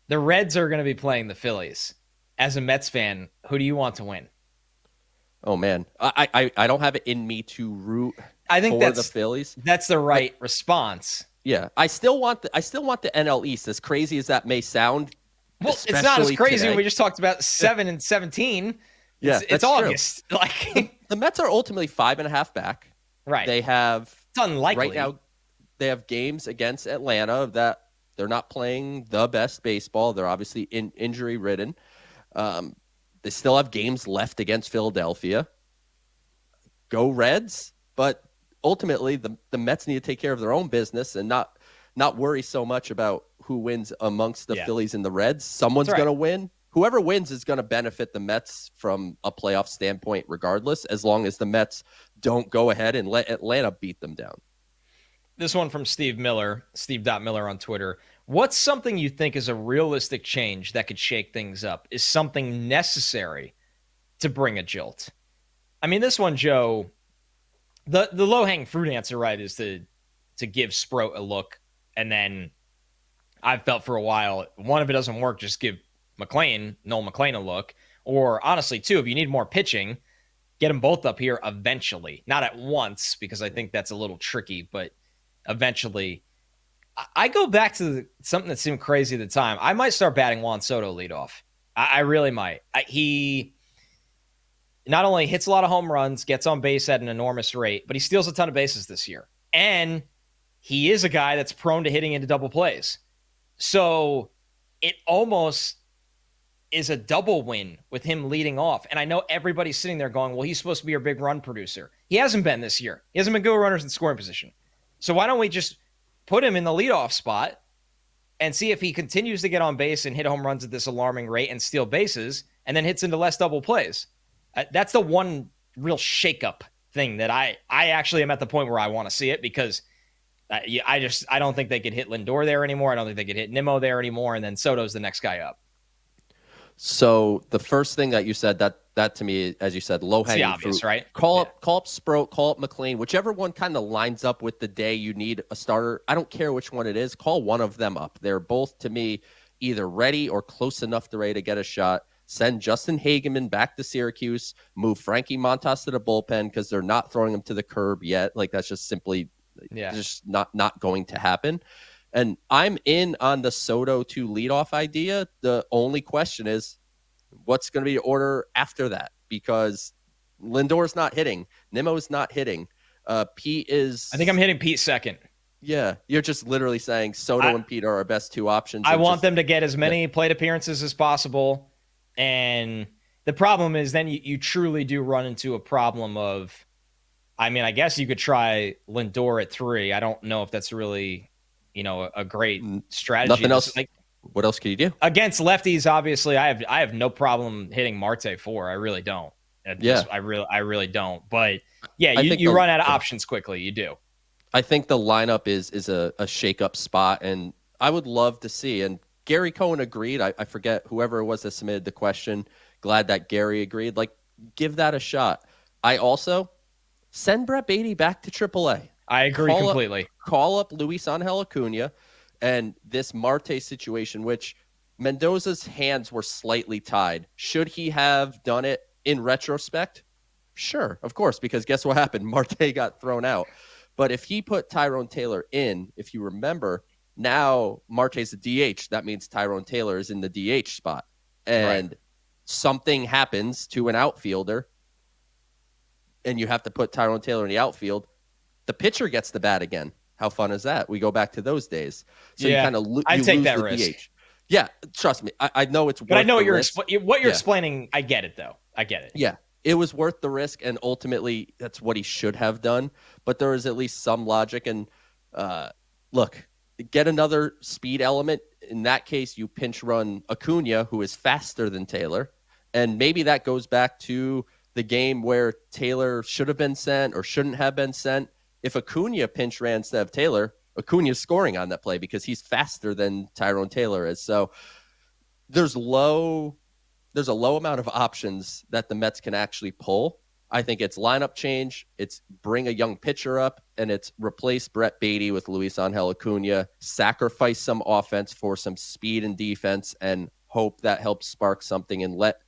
The Reds are going to be playing the Phillies. As a Mets fan, who do you want to win? Oh man, I don't have it in me to root for the Phillies. That's the right response. Yeah, I still want the NL East. As crazy as that may sound, well, it's not as crazy. Today. We just talked about 7 and 17. Yeah, it's August. True. Like the Mets are ultimately 5.5 back. Right. They have it's unlikely right now. They have games against Atlanta that they're not playing the best baseball. They're obviously injury ridden. They still have games left against Philadelphia. Go Reds, but ultimately the Mets need to take care of their own business and not worry so much about who wins amongst the Phillies and the Reds. Someone's going to win. Whoever wins is going to benefit the Mets from a playoff standpoint regardless, as long as the Mets don't go ahead and let Atlanta beat them down. This one from Steve Miller, Steve.Miller on Twitter. What's something you think is a realistic change that could shake things up? Is something necessary to bring a jolt? I mean, this one, Joe, the low-hanging fruit answer, right, is to give Sproat a look. And then I've felt for a while, one, if it doesn't work, just give Noel McLean a look. Or honestly, two, if you need more pitching, get them both up here eventually. Not at once, because I think that's a little tricky, but eventually. I go back to something that seemed crazy at the time. I might start batting Juan Soto leadoff. I really might. He not only hits a lot of home runs, gets on base at an enormous rate, but he steals a ton of bases this year. And he is a guy that's prone to hitting into double plays. So it almost is a double win with him leading off. And I know everybody's sitting there going, well, he's supposed to be your big run producer. He hasn't been this year. He hasn't been good runners in scoring position. So why don't we just put him in the leadoff spot and see if he continues to get on base and hit home runs at this alarming rate and steal bases and then hits into less double plays. That's the one real shakeup thing that I actually am at the point where I want to see it, because I don't think they could hit Lindor there anymore. I don't think they could hit Nimmo there anymore. And then Soto's the next guy up. So the first thing that you said, that to me, as you said, low hanging obvious, fruit. right? Call up Sproat, call up McLean, whichever one kind of lines up with the day you need a starter. I don't care which one it is. Call one of them up. They're both, to me, either ready or close enough to ready to get a shot. Send Justin Hageman back to Syracuse. Move Frankie Montas to the bullpen because they're not throwing him to the curb yet. Like, that's just simply just not going to happen. And I'm in on the Soto to leadoff idea. The only question is, what's going to be the order after that? Because Lindor's not hitting. Nimmo's not hitting. Pete is... I think I'm hitting Pete second. Yeah, you're just literally saying Soto and Pete are our best two options. I want them to get as many plate appearances as possible. And the problem is then you truly do run into a problem of, I mean, I guess you could try Lindor at 3. I don't know if that's really, a great strategy. Nothing else. What else can you do? Against lefties, obviously, I have no problem hitting Marte 4. I really don't. I really don't. But yeah, you run out of options quickly. You do. I think the lineup is a shake-up spot, and I would love to see. And Gary Cohen agreed. I forget whoever it was that submitted the question. Glad that Gary agreed. Like, give that a shot. I also send Brett Beatty back to AAA. I agree completely. Call up Luis Angel Acuna, and this Marte situation, which Mendoza's hands were slightly tied. Should he have done it in retrospect? Sure, of course, because guess what happened? Marte got thrown out. But if he put Tyrone Taylor in, if you remember, now Marte's a DH. That means Tyrone Taylor is in the DH spot. And something happens to an outfielder, and you have to put Tyrone Taylor in the outfield. The pitcher gets the bat again. How fun is that? We go back to those days. So you kind of take that risk. DH. Yeah, trust me. I know it's worth But I know the what you're explaining. I get it, though. I get it. Yeah. It was worth the risk, and ultimately that's what he should have done. But there is at least some logic. And look, get another speed element. In that case, you pinch run Acuna, who is faster than Taylor. And maybe that goes back to the game where Taylor should have been sent or shouldn't have been sent. If Acuna pinch ran instead of Taylor, Acuna's scoring on that play because he's faster than Tyrone Taylor is. So there's a low amount of options that the Mets can actually pull. I think it's lineup change, it's bring a young pitcher up, and it's replace Brett Beatty with Luis Angel Acuna, sacrifice some offense for some speed and defense, and hope that helps spark something, and let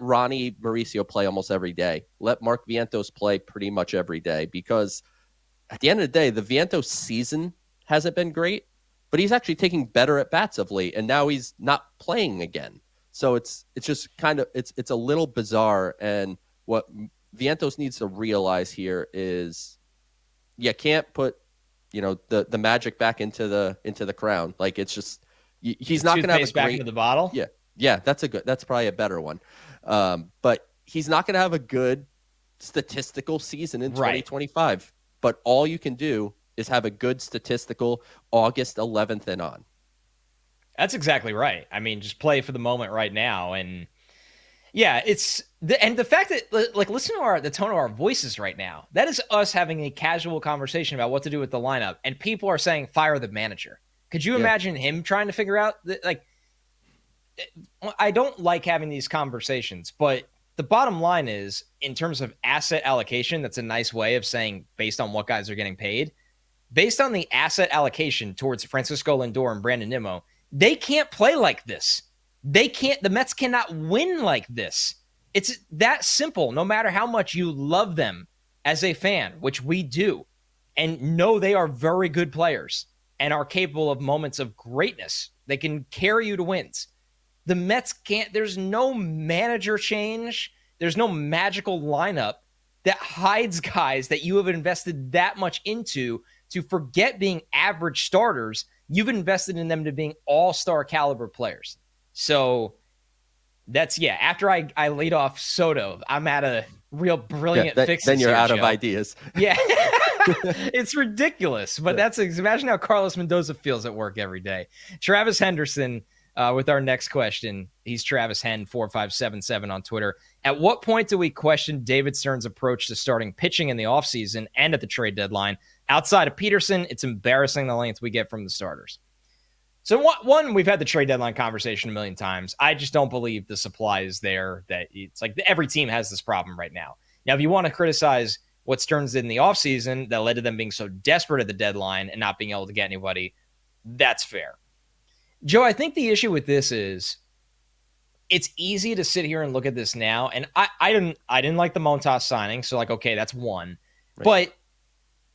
Ronnie Mauricio play almost every day. Let Mark Vientos play pretty much every day, because at the end of the day, the Vientos season hasn't been great, but he's actually taking better at bats of late, and now he's not playing again. So it's just kind of it's a little bizarre, and what Vientos needs to realize here is you can't put the magic back into the crown. Like, it's just he's not going to have a great back into the bottle. Yeah, that's probably a better one. But he's not going to have a good statistical season in 2025. But all you can do is have a good statistical August 11th and on. That's exactly right. I mean, just play for the moment right now. And yeah, the fact that, like, listen to the tone of our voices right now. That is us having a casual conversation about what to do with the lineup. And people are saying, fire the manager. Could you imagine him trying to figure out I don't like having these conversations, but the bottom line is, in terms of asset allocation, that's a nice way of saying based on what guys are getting paid. Based on the asset allocation towards Francisco Lindor and Brandon Nimmo, they can't play like this. The Mets cannot win like this. It's that simple, no matter how much you love them as a fan, which we do, and know they are very good players and are capable of moments of greatness. They can carry you to wins. The Mets can't, there's no manager change. There's no magical lineup that hides guys that you have invested that much into to forget being average starters. You've invested in them to being all-star caliber players. So that's, after I laid off Soto, I'm at a real brilliant fix. Then you're out of ideas. Yeah. It's ridiculous. But imagine how Carlos Mendoza feels at work every day. Travis Henderson, with our next question. He's Travis Hen 4577 on Twitter. At what point do we question David Stearns' approach to starting pitching in the offseason and at the trade deadline? Outside of Peterson, it's embarrassing the length we get from the starters. So one, we've had the trade deadline conversation a million times. I just don't believe the supply is there. That it's like every team has this problem right now. Now, if you want to criticize what Stearns did in the offseason that led to them being so desperate at the deadline and not being able to get anybody, that's fair. Joe, I think the issue with this is it's easy to sit here and look at this now. And I didn't like the Montas signing. So like, okay, that's one. Right. But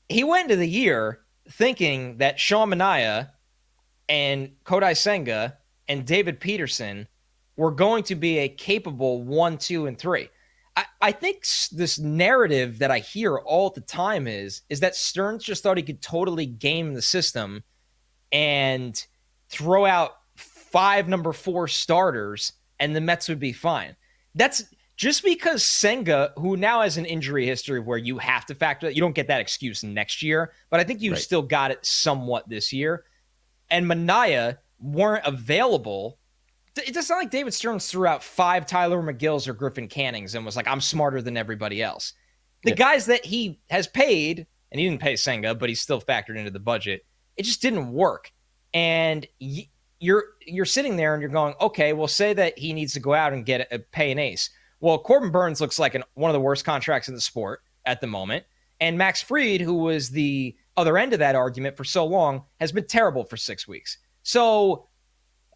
he went into the year thinking that Sean Manaea and Kodai Senga and David Peterson were going to be a capable 1, 2, and 3. I think this narrative that I hear all the time is that Stearns just thought he could totally game the system and throw out 5 number 4 starters and the Mets would be fine. That's just because Senga, who now has an injury history where you have to factor that, you don't get that excuse next year, but I think you still got it somewhat this year. And Manaea weren't available. It doesn't like David Stearns threw out 5 Tyler McGills or Griffin Cannings and was like, I'm smarter than everybody else. The guys that he has paid, and he didn't pay Senga, but he's still factored into the budget, it just didn't work. And you're sitting there and you're going, okay, well, say that he needs to go out and pay an ace. Well, Corbin Burns looks like one of the worst contracts in the sport at the moment. And Max Fried, who was the other end of that argument for so long, has been terrible for 6 weeks. So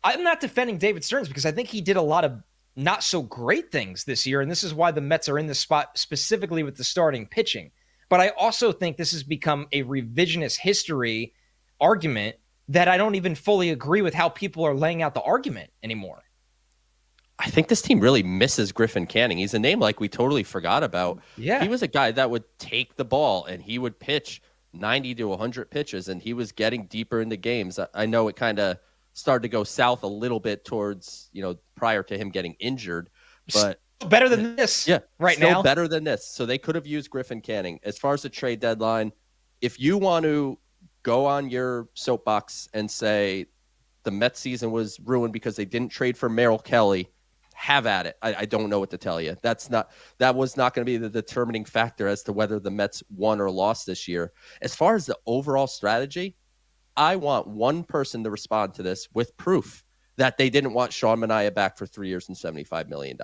I'm not defending David Stearns because I think he did a lot of not so great things this year. And this is why the Mets are in this spot specifically with the starting pitching. But I also think this has become a revisionist history argument that I don't even fully agree with how people are laying out the argument anymore. I think this team really misses Griffin Canning. He's a name like we totally forgot about. Yeah. He was a guy that would take the ball and he would pitch 90 to 100 pitches and he was getting deeper into games. I know it kind of started to go south a little bit towards, prior to him getting injured, but better than this. Yeah. Right still now. Better than this. So they could have used Griffin Canning. As far as the trade deadline, if you want to go on your soapbox and say the Mets season was ruined because they didn't trade for Merrill Kelly, have at it. I don't know what to tell you. That was not going to be the determining factor as to whether the Mets won or lost this year. As far as the overall strategy, I want one person to respond to this with proof that they didn't want Sean Manaea back for 3 years and $75 million.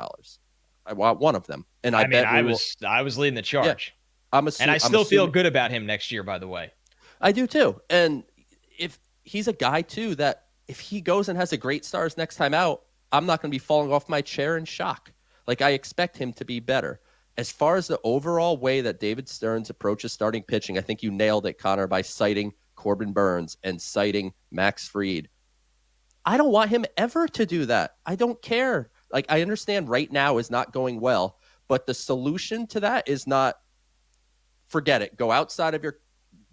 I want one of them. And I was leading the charge. Yeah, and I still feel good about him next year, by the way. I do too. And if he's a guy too, that if he goes and has a great start next time out, I'm not going to be falling off my chair in shock. Like, I expect him to be better. As far as the overall way that David Stearns approaches starting pitching, I think you nailed it, Connor, by citing Corbin Burns and citing Max Fried. I don't want him ever to do that. I don't care. Like, I understand right now is not going well, but the solution to that is not forget it. Go outside of your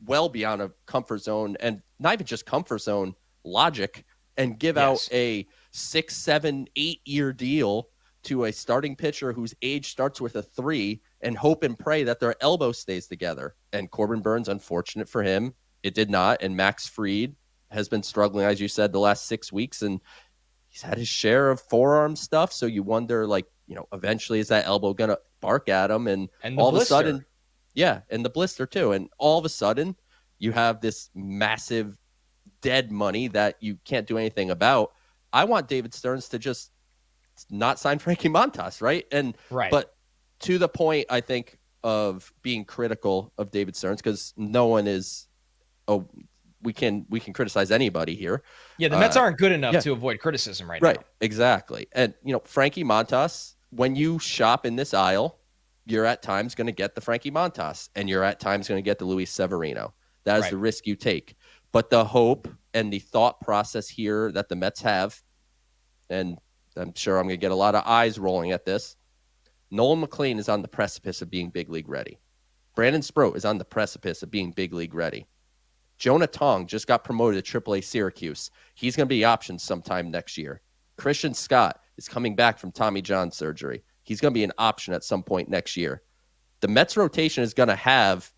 well beyond a comfort zone, and not even just comfort zone logic, and give out a 6, 7, 8 year deal to a starting pitcher whose age starts with a 3 and hope and pray that their elbow stays together. And Corbin Burns, unfortunate for him, it did not. And Max Fried has been struggling, as you said, the last 6 weeks, and he's had his share of forearm stuff. So you wonder, eventually is that elbow going to bark at him? And all blister. Of a sudden, and the blister too. And all of a sudden you have this massive dead money that you can't do anything about. I want David Stearns to just not sign Frankie Montas, right? But to the point, I think, of being critical of David Stearns, because no one is. We can criticize anybody here. Yeah, the Mets aren't good enough to avoid criticism right now. Right, exactly. And Frankie Montas, when you shop in this aisle, you're at times going to get the Frankie Montas, and you're at times going to get the Luis Severino. That is the risk you take. But the hope and the thought process here that the Mets have, and I'm sure I'm going to get a lot of eyes rolling at this, Nolan McLean is on the precipice of being big league ready. Brandon Sproat is on the precipice of being big league ready. Jonah Tong just got promoted to AAA Syracuse. He's going to be optioned sometime next year. Christian Scott is coming back from Tommy John surgery. He's going to be an option at some point next year. The Mets rotation is going to have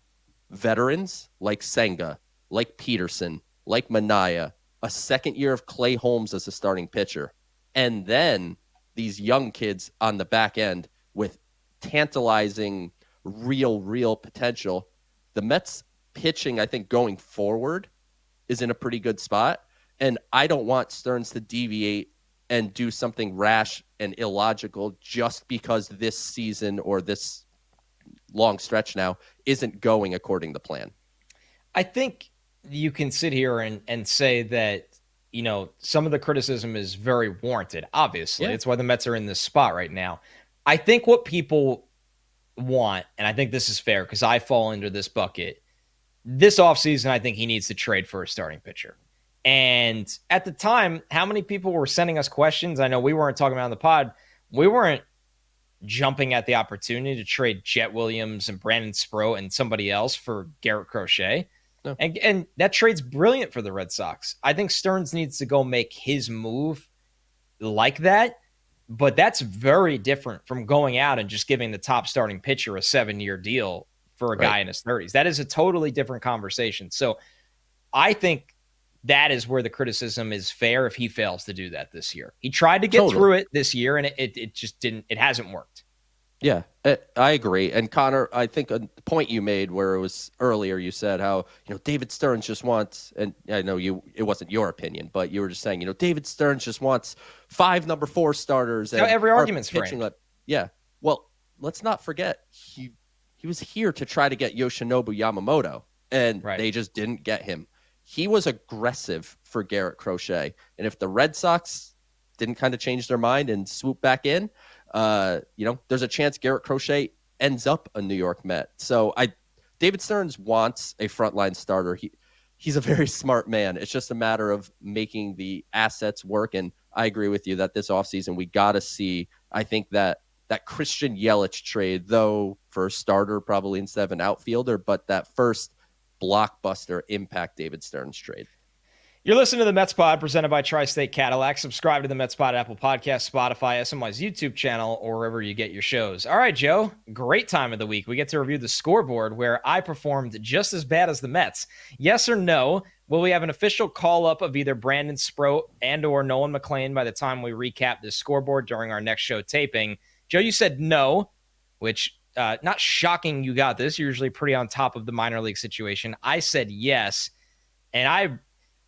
veterans like Senga, like Peterson, like Manaea, a second year of Clay Holmes as a starting pitcher, and then these young kids on the back end with tantalizing, real potential. The Mets pitching, I think, going forward is in a pretty good spot. And I don't want Stearns to deviate and do something rash and illogical just because this season or this long stretch now isn't going according to plan. I think you can sit here and say that, some of the criticism is very warranted. Obviously, it's why the Mets are in this spot right now. I think what people want, and I think this is fair because I fall into this bucket, this offseason, I think he needs to trade for a starting pitcher. And at the time, how many people were sending us questions? I know we weren't talking about on the pod. We weren't jumping at the opportunity to trade Jet Williams and Brandon Sproat and somebody else for Garrett Crochet. No. And that trade's brilliant for the Red Sox. I think Stearns needs to go make his move like that, but that's very different from going out and just giving the top starting pitcher a 7-year deal for a guy in his 30s. That is a totally different conversation. So I think that is where the criticism is fair if he fails to do that this year. He tried to get through it this year, and it just didn't. It hasn't worked. Yeah, I agree. And Connor, I think a point you made where it was earlier, you said how, David Stearns just wants, and I know it wasn't your opinion, but you were just saying, David Stearns just wants 5 number 4 starters. And every argument's framed. Yeah. Well, let's not forget, he was here to try to get Yoshinobu Yamamoto, and they just didn't get him. He was aggressive for Garrett Crochet. And if the Red Sox didn't kind of change their mind and swoop back in, there's a chance Garrett Crochet ends up a New York Met. So David Stearns wants a frontline starter. He's a very smart man. It's just a matter of making the assets work. And I agree with you that this offseason we got to see, I think that Christian Yelich trade, though for a starter probably instead of an outfielder, but that first blockbuster impact David Stearns trade. You're listening to the Mets Pod presented by Tri-State Cadillac. Subscribe to the Mets Pod Apple Podcast, Spotify, SMY's YouTube channel, or wherever you get your shows. All right, Joe, great time of the week. We get to review the scoreboard where I performed just as bad as the Mets. Yes or no, will we have an official call-up of either Brandon Sproat and or Nolan McLean by the time we recap this scoreboard during our next show taping? Joe, you said no, which not shocking you got this. You're usually pretty on top of the minor league situation. I said yes, and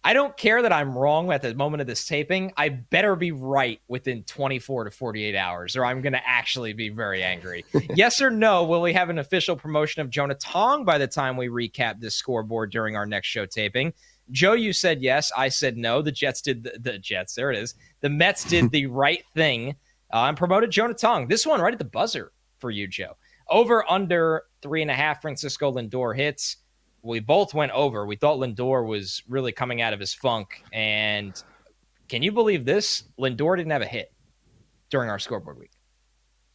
I don't care that I'm wrong at the moment of this taping. I better be right within 24 to 48 hours, or I'm going to actually be very angry. Yes or no, will we have an official promotion of Jonah Tong by the time we recap this scoreboard during our next show taping? Joe, you said yes. I said no. The Jets did the Jets. There it is. The Mets did the right thing and promoted Jonah Tong. This one right at the buzzer for you, Joe. Over under 3.5 Francisco Lindor hits. We both went over. We thought Lindor was really coming out of his funk. And can you believe this? Lindor didn't have a hit during our scoreboard week.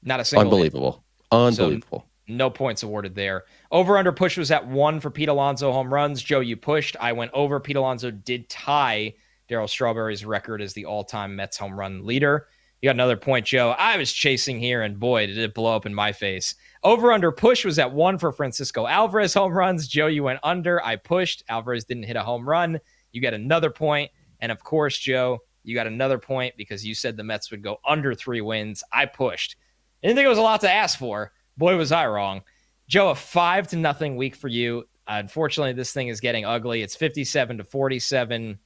Not a single Unbelievable. Hit. Unbelievable. So no points awarded there. Over under push was at 1 for Pete Alonso home runs. Joe, you pushed. I went over. Pete Alonso did tie Darryl Strawberry's record as the all-time Mets home run leader. You got another point, Joe. I was chasing here, and boy, did it blow up in my face. Over under push was at 1 for Francisco Alvarez home runs. Joe, you went under. I pushed. Alvarez didn't hit a home run. You got another point. And of course, Joe, you got another point because you said the Mets would go under 3 wins. I pushed. I didn't think it was a lot to ask for. Boy, was I wrong. Joe, a 5-0 week for you. Unfortunately, this thing is getting ugly. It's 57-47.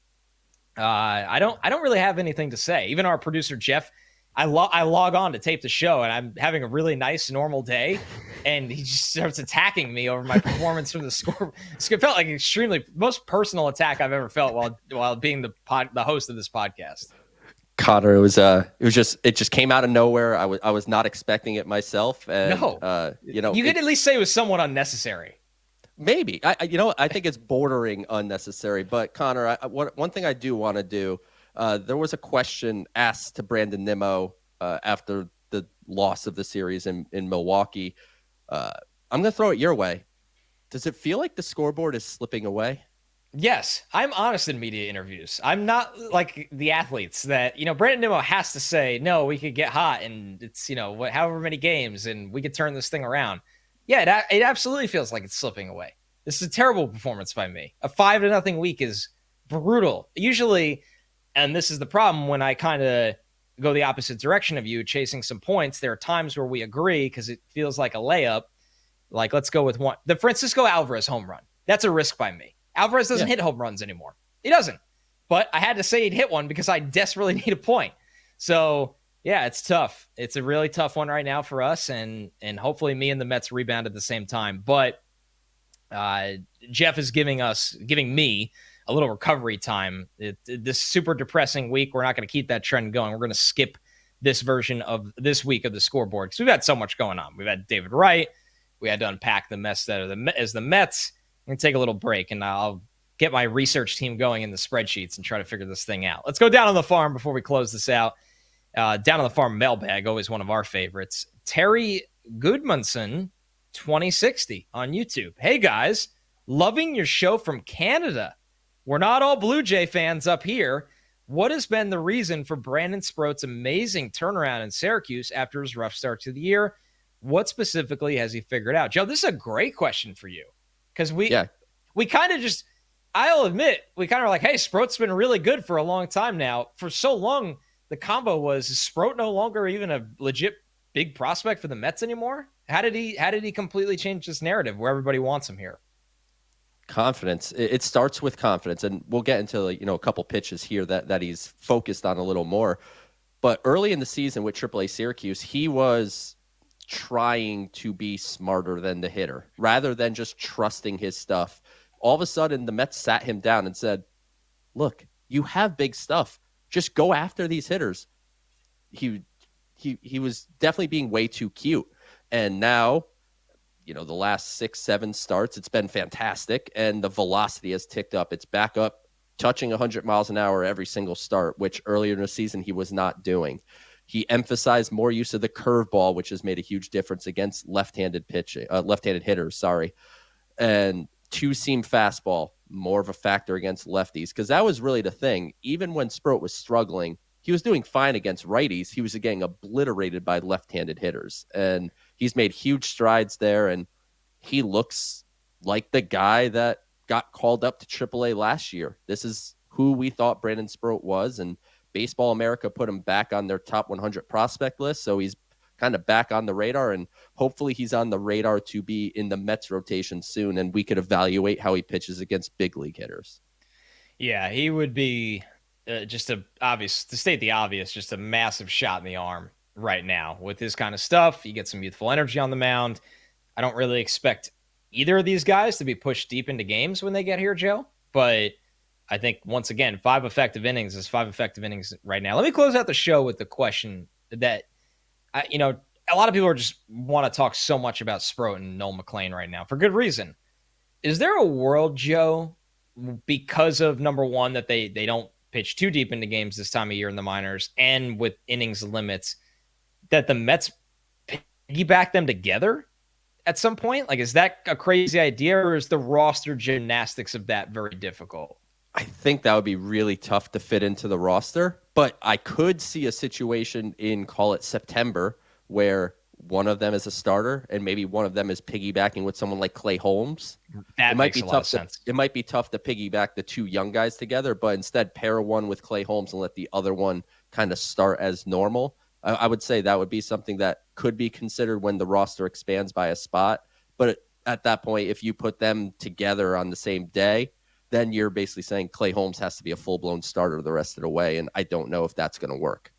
I don't really have anything to say. Even our producer, Jeff, I log on to tape the show, and I'm having a really nice, normal day, and he just starts attacking me over my performance from the score. It felt like extremely most personal attack I've ever felt while being the host of this podcast. Connor, it just came out of nowhere. I was not expecting it myself, and no, you could at least say it was somewhat unnecessary. Maybe I think it's bordering unnecessary. But Connor, one thing I do want to do. There was a question asked to Brandon Nimmo after the loss of the series in Milwaukee. I'm going to throw it your way. Does it feel like the scoreboard is slipping away? Yes, I'm honest in media interviews. I'm not like the athletes that, Brandon Nimmo has to say, no, we could get hot and it's, however many games and we could turn this thing around. Yeah, it absolutely feels like it's slipping away. This is a terrible performance by me. A 5-0 week is brutal. Usually, and this is the problem when I kind of go the opposite direction of you, chasing some points, there are times where we agree because it feels like a layup. Like, let's go with one. The Francisco Alvarez home run. That's a risk by me. Alvarez doesn't hit home runs anymore. He doesn't. but I had to say he'd hit one because I desperately need a point. So yeah, it's tough. It's a really tough one right now for us, and hopefully me and the Mets rebound at the same time. But Jeff is giving me a little recovery time. This super depressing week, we're not going to keep that trend going. We're going to skip this version of this week of the scoreboard because we've had so much going on. We've had David Wright. We had to unpack the mess that is the Mets. I'm going to take a little break, and I'll get my research team going in the spreadsheets and try to figure this thing out. Let's go down on the farm before we close this out. Down on the farm mailbag, always one of our favorites. Terry Goodmanson, 2060 on YouTube. Hey guys, loving your show from Canada. We're not all Blue Jay fans up here. What has been the reason for Brandon Sproat's amazing turnaround in Syracuse after his rough start to the year? What specifically has he figured out? Joe, this is a great question for you because we kind of just, I'll admit, we kind of like, hey, Sproat's been really good for a long time now. For so long, the combo was, is Sproat no longer even a legit big prospect for the Mets anymore? How did he completely change this narrative where everybody wants him here? Confidence. It starts with confidence, and we'll get into a couple pitches here that he's focused on a little more. But early in the season with AAA Syracuse, he was trying to be smarter than the hitter rather than just trusting his stuff. All of a sudden, the Mets sat him down and said, "Look, you have big stuff. Just go after these hitters." He was definitely being way too cute, and now, the last 6-7 starts, it's been fantastic, and the velocity has ticked up. It's back up, touching 100 miles an hour every single start, which earlier in the season he was not doing. He emphasized more use of the curveball, which has made a huge difference against left-handed hitters. And two-seam fastball, more of a factor against lefties, because that was really the thing. Even when Sproat was struggling, he was doing fine against righties. He was getting obliterated by left-handed hitters, and he's made huge strides there, and he looks like the guy that got called up to AAA last year. This is who we thought Brandon Sproat was, and Baseball America put him back on their top 100 prospect list, so he's kind of back on the radar, and hopefully he's on the radar to be in the Mets rotation soon, and we could evaluate how he pitches against big league hitters. Yeah, he would be to state the obvious, just a massive shot in the arm right now with this kind of stuff. You get some youthful energy on the mound. I don't really expect either of these guys to be pushed deep into games when they get here, Joe, but I think once again, 5 effective innings is 5 effective innings right now. Let me close out the show with the question that, a lot of people just want to talk so much about Sproat and Noel McLean right now for good reason. Is there a world, Joe, because of number one, that they don't pitch too deep into games this time of year in the minors and with innings limits, that the Mets piggyback them together at some point? Like, is that a crazy idea, or is the roster gymnastics of that very difficult? I think that would be really tough to fit into the roster, but I could see a situation in, call it September, where one of them is a starter and maybe one of them is piggybacking with someone like Clay Holmes. That makes a lot of sense. It might be tough to piggyback the two young guys together, but instead pair one with Clay Holmes and let the other one kind of start as normal. I would say that would be something that could be considered when the roster expands by a spot. But at that point, if you put them together on the same day, then you're basically saying Clay Holmes has to be a full-blown starter the rest of the way, and I don't know if that's going to work.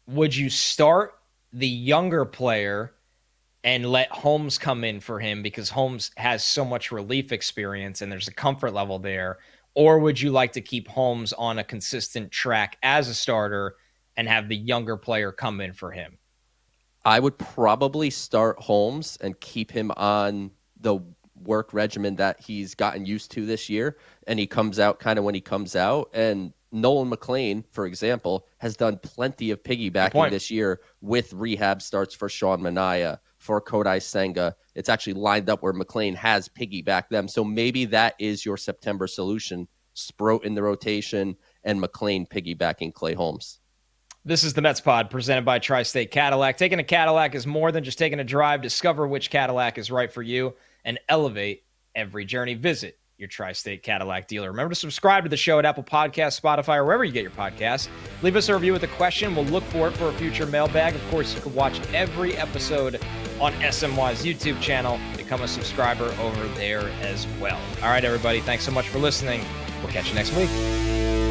Would you start the younger player and let Holmes come in for him because Holmes has so much relief experience and there's a comfort level there? Or would you like to keep Holmes on a consistent track as a starter and have the younger player come in for him? I would probably start Holmes and keep him on the work regimen that he's gotten used to this year, and he comes out kind of when he comes out. And Nolan McLean, for example, has done plenty of piggybacking this year with rehab starts for Sean Manaea, for Kodai Senga. It's actually lined up where McLean has piggybacked them. So maybe that is your September solution. Sproat in the rotation and McLean piggybacking Clay Holmes. This is the Mets Pod presented by Tri-State Cadillac. Taking a Cadillac is more than just taking a drive. Discover which Cadillac is right for you and elevate every journey. Visit your Tri-State Cadillac dealer. Remember to subscribe to the show at Apple Podcasts, Spotify, or wherever you get your podcasts. Leave us a review with a question. We'll look for it for a future mailbag. Of course, you can watch every episode on SMY's YouTube channel. Become a subscriber over there as well. All right, everybody. Thanks so much for listening. We'll catch you next week.